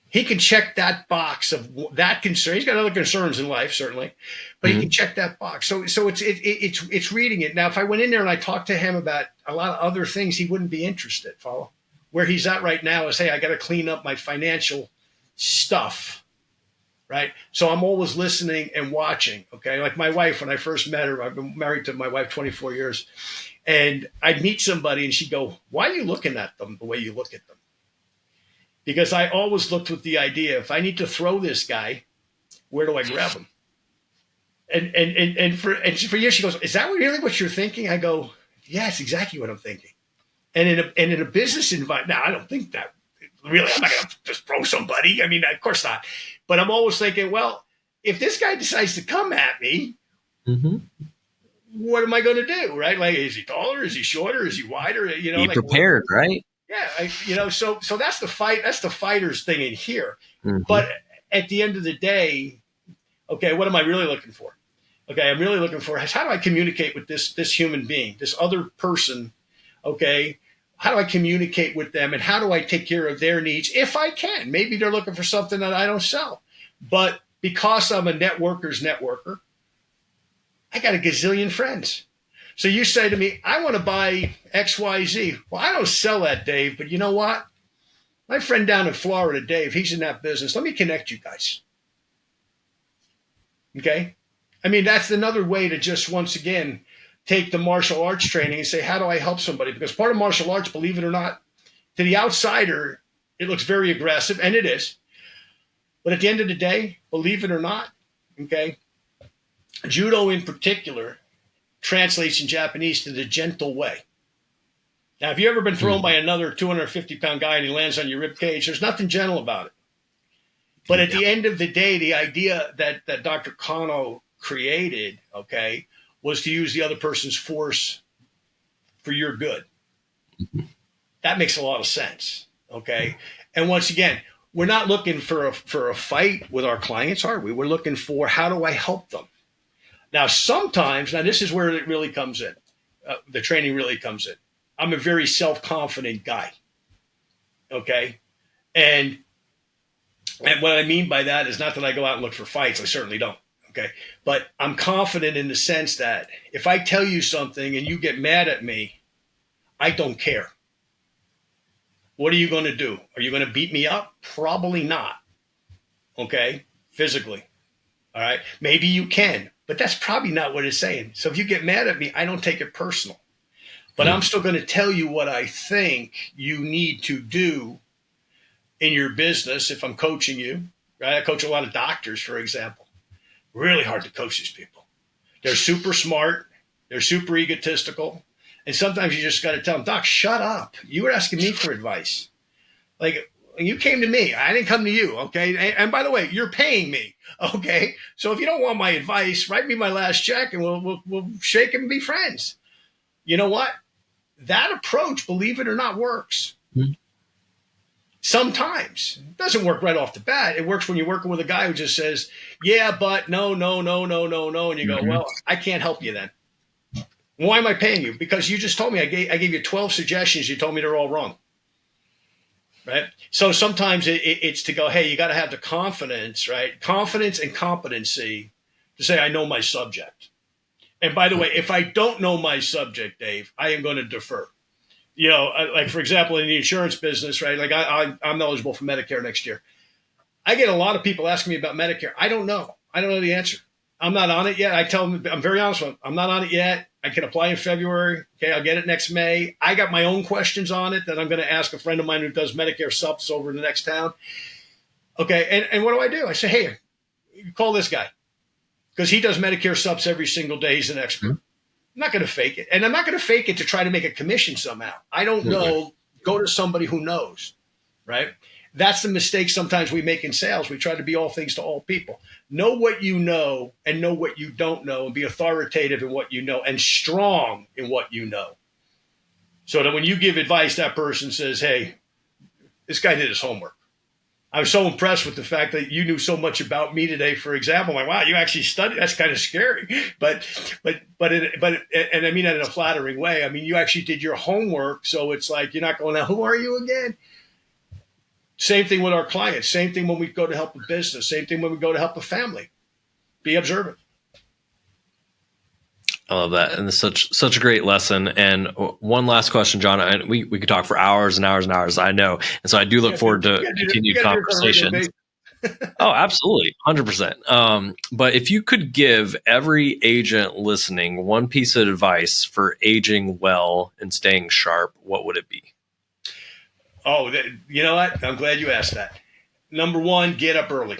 Speaker 4: He can check that box of that concern. He's got other concerns in life, certainly, but he can check that box. So it's reading it. Now, if I went in there and I talked to him about a lot of other things, he wouldn't be interested. Follow? Where he's at right now is, hey, I got to clean up my financial stuff, right? So I'm always listening and watching. Okay, like my wife, when I first met her, I've been married to my wife 24 years, and I'd meet somebody and she'd go, "Why are you looking at them the way you look at them?" Because I always looked with the idea, if I need to throw this guy, where do I grab him? And for years she goes, "Is that really what you're thinking?" I go, "Yeah, it's exactly what I'm thinking." And in a business environment, now I don't think that really. I'm not going to just throw somebody. I mean, of course not. But I'm always thinking, well, if this guy decides to come at me, what am I going to do? Right? Like, is he taller? Is he shorter? Is he wider?
Speaker 1: Be prepared, right?
Speaker 4: Yeah, so that's the fight. That's the fighter's thing in here. But at the end of the day, okay, what am I really looking for? Okay, I'm really looking for how do I communicate with this human being, this other person? Okay, how do I communicate with them, and how do I take care of their needs if I can? Maybe they're looking for something that I don't sell, but because I'm a networker's networker, I got a gazillion friends. So you say to me, I want to buy XYZ. Well, I don't sell that, Dave, but you know what? My friend down in Florida, Dave, he's in that business. Let me connect you guys. Okay? I mean, that's another way to just, once again, take the martial arts training and say, how do I help somebody? Because part of martial arts, believe it or not, to the outsider, it looks very aggressive, and it is. But at the end of the day, believe it or not, okay, judo in particular translates in Japanese to the gentle way. Now, have you ever been thrown by another 250-pound guy and he lands on your rib cage? There's nothing gentle about it. But at the end of the day, the idea that Dr. Kano created, okay, was to use the other person's force for your good. That makes a lot of sense, okay? And once again, we're not looking for a fight with our clients, are we? We're looking for, how do I help them? Now, sometimes, this is where it really comes in. The training really comes in. I'm a very self-confident guy, okay? And what I mean by that is not that I go out and look for fights. I certainly don't, okay? But I'm confident in the sense that if I tell you something and you get mad at me, I don't care. What are you going to do? Are you going to beat me up? Probably not, okay, physically, all right? Maybe you can, but that's probably not what it's saying. So if you get mad at me, I don't take it personal. But I'm still going to tell you what I think you need to do in your business if I'm coaching you, right? I coach a lot of doctors, for example. Really hard to coach these people. They're super smart. They're super egotistical. And sometimes you just got to tell them, Doc, shut up. You were asking me for advice. Like, you came to me. I didn't come to you, okay? And by the way, you're paying me, okay? So if you don't want my advice, write me my last check and we'll shake and be friends. You know what? That approach, believe it or not, works. Mm-hmm. Sometimes. It doesn't work right off the bat. It works when you're working with a guy who just says, yeah, but no. And you go, well, I can't help you then. Why am I paying you? Because you just told me I gave you 12 suggestions. You told me they're all wrong. Right? So sometimes it's to go, hey, you got to have the confidence, right? Confidence and competency to say, I know my subject. And by the way, if I don't know my subject, Dave, I am going to defer. You know, like, for example, in the insurance business, right? Like I'm eligible for Medicare next year. I get a lot of people asking me about Medicare. I don't know. I don't know the answer. I'm not on it yet. I tell them, I'm very honest with them. I'm not on it yet. I can apply in February. Okay, I'll get it next May. I got my own questions on it that I'm going to ask a friend of mine who does Medicare subs over in the next town. Okay, and what do? I say, hey, call this guy because he does Medicare subs every single day. He's an expert. Mm-hmm. I'm not going to fake it. And I'm not going to fake it to try to make a commission somehow. I don't know. Go to somebody who knows, right? That's the mistake sometimes we make in sales. We try to be all things to all people. Know what you know and know what you don't know and be authoritative in what you know and strong in what you know. So that when you give advice, that person says, hey, this guy did his homework. I was so impressed with the fact that you knew so much about me today, for example. I'm like, wow, you actually studied. That's kind of scary. But and I mean that in a flattering way. I mean, you actually did your homework. So it's like, you're not going, now, who are you again? Same thing with our clients. Same thing when we go to help a business. Same thing when we go to help a family. Be observant.
Speaker 1: I love that. And it's such a great lesson. And one last question, John. We could talk for hours and hours and hours, I know. And so I do look forward to continued conversations. Oh, absolutely. 100%. But if you could give every agent listening one piece of advice for aging well and staying sharp, what would it be?
Speaker 4: Oh, you know what? I'm glad you asked that. Number one, get up early.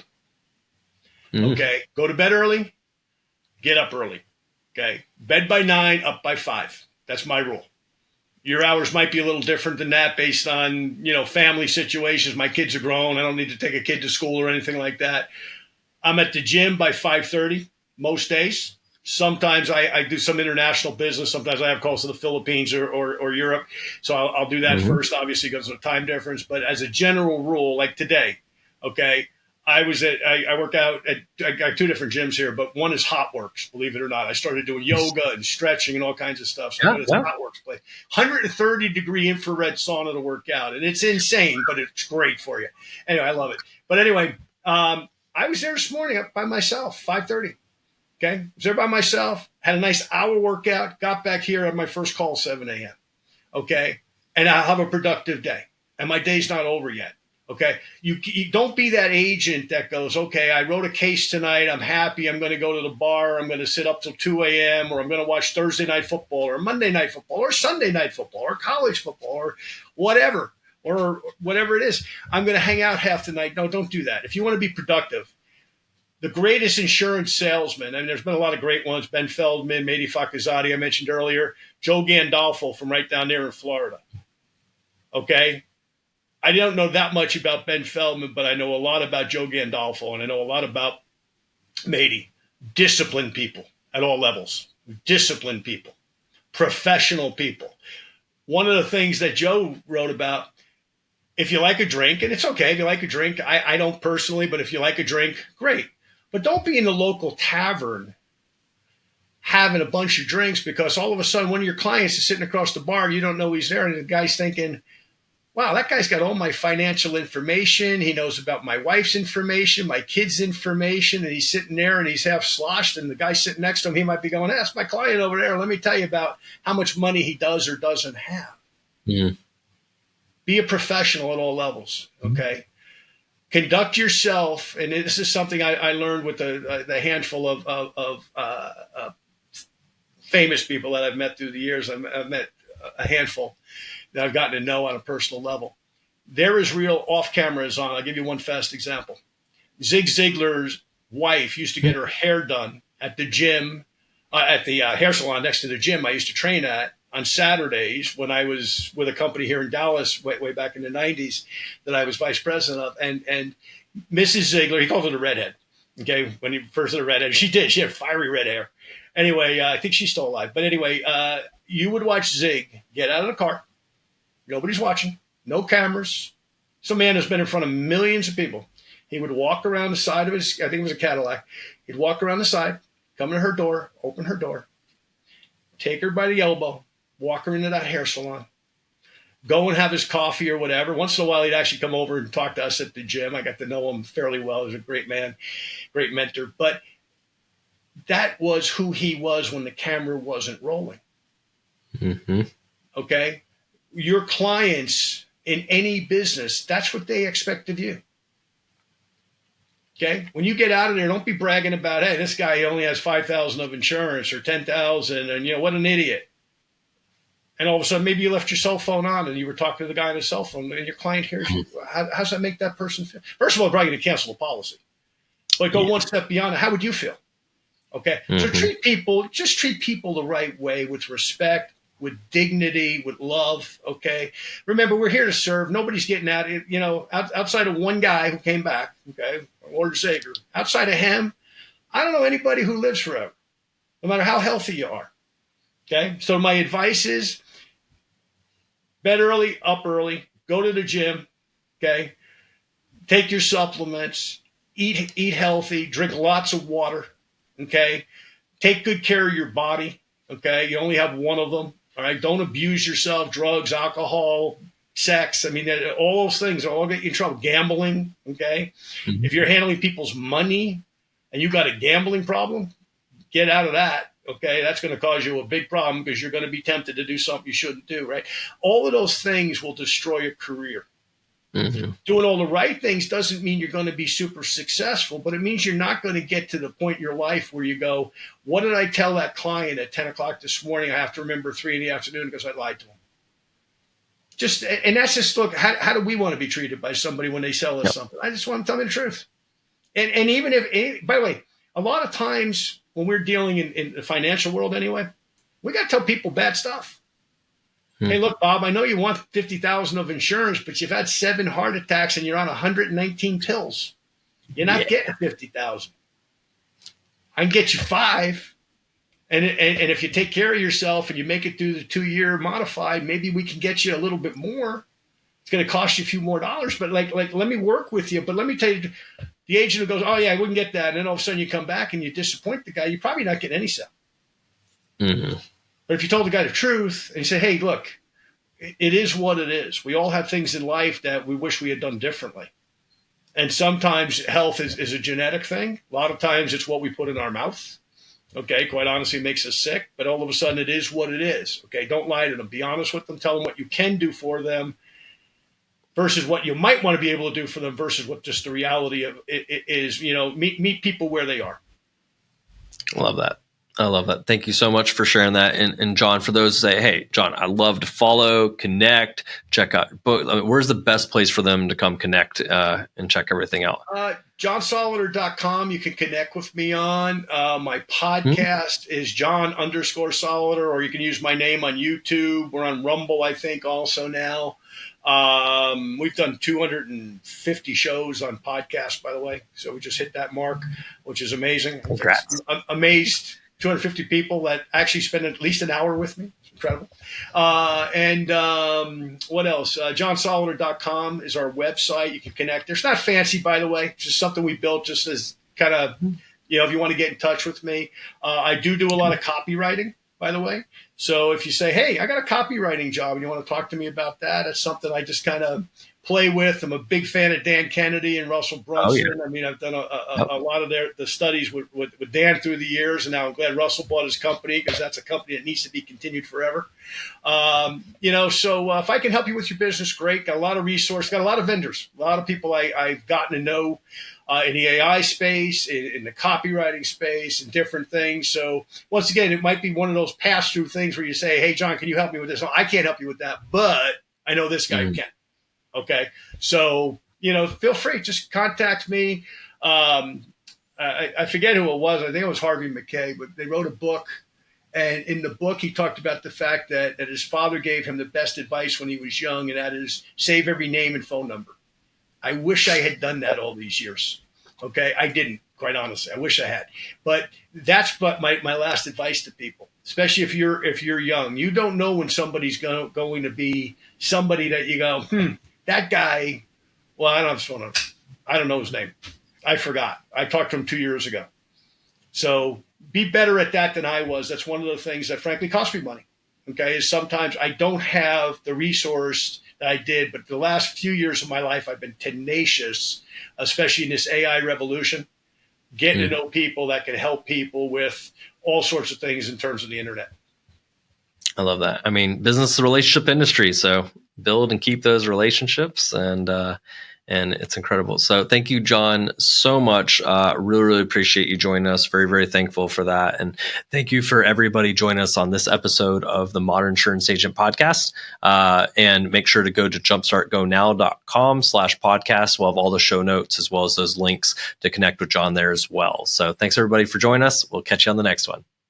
Speaker 4: Mm-hmm. Okay. Go to bed early, get up early. Okay. Bed by 9, up by 5. That's my rule. Your hours might be a little different than that based on, family situations. My kids are grown. I don't need to take a kid to school or anything like that. I'm at the gym by 5:30 most days. Sometimes I do some international business. Sometimes I have calls to the Philippines or Europe. So I'll do that first, obviously, because of the time difference. But as a general rule, like today, okay, I work out I got 2 different gyms here, but one is HotWorks, believe it or not. I started doing yoga and stretching and all kinds of stuff. So it's HotWorks place. 130-degree infrared sauna to work out. And it's insane, but it's great for you. Anyway, I love it. But anyway, I was there this morning up by myself, 5:30. Okay, was there by myself, had a nice hour workout, got back here at my first call, 7 a.m. Okay, and I'll have a productive day. And my day's not over yet. Okay, you don't be that agent that goes, okay, I wrote a case tonight. I'm happy. I'm going to go to the bar. I'm going to sit up till 2 a.m. or I'm going to watch Thursday night football or Monday night football or Sunday night football or college football or whatever it is. I'm going to hang out half the night. No, don't do that. If you want to be productive, the greatest insurance salesman, and there's been a lot of great ones, Ben Feldman, Mehdi Fakizadi, I mentioned earlier, Joe Gandolfo from right down there in Florida. Okay? I don't know that much about Ben Feldman, but I know a lot about Joe Gandolfo, and I know a lot about Mady. Disciplined people at all levels, disciplined people, professional people. One of the things that Joe wrote about, if you like a drink, and it's okay if you like a drink, I don't personally, but if you like a drink, great. But don't be in the local tavern having a bunch of drinks because all of a sudden one of your clients is sitting across the bar, you don't know he's there, and the guy's thinking, wow, that guy's got all my financial information. He knows about my wife's information, my kids' information, and he's sitting there and he's half sloshed, and the guy sitting next to him, he might be going, that's my client over there. Let me tell you about how much money he does or doesn't have.
Speaker 1: Mm.
Speaker 4: Be a professional at all levels, okay? Conduct yourself, and this is something I learned with the handful of famous people that I've met through the years. I've met a handful that I've gotten to know on a personal level. There is real off cameras on. I'll give you one fast example. Zig Ziglar's wife used to get her hair done at the gym, at the hair salon next to the gym I used to train at on Saturdays when I was with a company here in Dallas way back in the 90s that I was vice president of. And Mrs. Ziegler, he called her the redhead. Okay, when he first had a redhead, she did. She had fiery red hair. Anyway, I think she's still alive. But anyway, you would watch Zig get out of the car. Nobody's watching. No cameras. Some man has been in front of millions of people. He would walk around the side of his, I think it was a Cadillac. He'd walk around the side, come to her door, open her door, take her by the elbow, walk her into that hair salon, go and have his coffee or whatever. Once in a while, he'd actually come over and talk to us at the gym. I got to know him fairly well. He was a great man, great mentor. But that was who he was when the camera wasn't rolling.
Speaker 1: Mm-hmm.
Speaker 4: Okay? Your clients in any business, that's what they expect of you. Okay? When you get out of there, don't be bragging about, hey, this guy only has 5,000 of insurance or 10,000 and, what an idiot. And all of a sudden, maybe you left your cell phone on and you were talking to the guy on his cell phone and your client hears you. How does that make that person feel? First of all, probably going to cancel the policy. But go one step beyond it. How would you feel? Okay? Mm-hmm. So treat people the right way with respect, with dignity, with love, okay? Remember, we're here to serve. Nobody's getting out, outside of one guy who came back, okay, Lord and Savior. Outside of him, I don't know anybody who lives forever, no matter how healthy you are, okay? So my advice is bed early, up early, go to the gym, okay? Take your supplements, eat healthy, drink lots of water, okay? Take good care of your body, okay? You only have one of them. All right, don't abuse yourself, drugs, alcohol, sex. I mean, all those things all get you in trouble. Gambling, okay? Mm-hmm. If you're handling people's money and you got a gambling problem, get out of that, okay? That's going to cause you a big problem because you're going to be tempted to do something you shouldn't do, right? All of those things will destroy a career. Mm-hmm. Doing all the right things doesn't mean you're going to be super successful, but it means you're not going to get to the point in your life where you go, what did I tell that client at 10 o'clock this morning? I have to remember 3 in the afternoon because I lied to him. And that's just, look, how do we want to be treated by somebody when they sell us something? I just want them to tell me the truth. And even if, by the way, a lot of times when we're dealing in the financial world anyway, we got to tell people bad stuff. Hey, look, Bob, I know you want 50,000 of insurance, but you've had 7 heart attacks and you're on 119 pills. You're not getting 50,000. I can get you 5. And if you take care of yourself and you make it through the 2-year modified, maybe we can get you a little bit more. It's going to cost you a few more dollars, but like, let me work with you. But let me tell you, the agent who goes, oh yeah, we can get that. And then all of a sudden you come back and you disappoint the guy. You're probably not getting any sale. Mm-hmm. But if you told the guy the truth and you say, hey, look, it is what it is. We all have things in life that we wish we had done differently. And sometimes health is a genetic thing. A lot of times it's what we put in our mouth. Okay, quite honestly, it makes us sick. But all of a sudden it is what it is. Okay, don't lie to them. Be honest with them. Tell them what you can do for them versus what you might want to be able to do for them versus what just the reality of it is. Meet people where they are.
Speaker 1: Love that. I love that. Thank you so much for sharing that. And John, for those who say, hey, John, I love to follow, connect, check out your book. I mean, where's the best place for them to come connect and check everything out?
Speaker 4: JohnSolleder.com. You can connect with me on. My
Speaker 1: Hmm?
Speaker 4: podcast is John_Solleder, or you can use my name on YouTube. We're on Rumble, I think, also now. We've done 250 shows on podcasts, by the way. So we just hit that mark, which is amazing.
Speaker 1: Congrats.
Speaker 4: I'm amazed 250 people that actually spend at least an hour with me. It's incredible. What else? JohnSolleder.com is our website. You can connect. It's not fancy, by the way. It's just something we built just as kind of, if you want to get in touch with me. I do a lot of copywriting, by the way. So if you say, hey, I got a copywriting job and you want to talk to me about that, it's something I just kind of play with. I'm a big fan of Dan Kennedy and Russell Brunson.
Speaker 1: Oh, yeah.
Speaker 4: I mean, I've done a lot of the studies with Dan through the years, and now I'm glad Russell bought his company, because that's a company that needs to be continued forever. So if I can help you with your business, great. Got a lot of resources, got a lot of vendors, a lot of people I've gotten to know in the AI space, in the copywriting space, and different things. So once again, it might be one of those pass-through things where you say, hey, John, can you help me with this? No, I can't help you with that, but I know this guy who can. Okay. So, feel free, just contact me. I forget who it was. I think it was Harvey McKay, but they wrote a book. And in the book, he talked about the fact that his father gave him the best advice when he was young, and that is save every name and phone number. I wish I had done that all these years. Okay. I didn't, quite honestly. I wish I had. But that's my last advice to people, especially if you're young. You don't know when somebody's going to be somebody that you go, that guy, well, I don't know his name. I forgot. I talked to him 2 years ago. So be better at that than I was. That's one of the things that frankly cost me money. Okay. Is sometimes I don't have the resource that I did, but the last few years of my life, I've been tenacious, especially in this AI revolution, getting to know people that can help people with all sorts of things in terms of the internet.
Speaker 1: I love that. I mean, business is a relationship industry, so build and keep those relationships, and it's incredible. So thank you, John, so much. Really, really appreciate you joining us. Very, very thankful for that. And thank you for everybody joining us on this episode of the Modern Insurance Agent Podcast. And make sure to go to jumpstartgonow.com/podcast. We'll have all the show notes as well as those links to connect with John there as well. So thanks, everybody, for joining us. We'll catch you on the next one.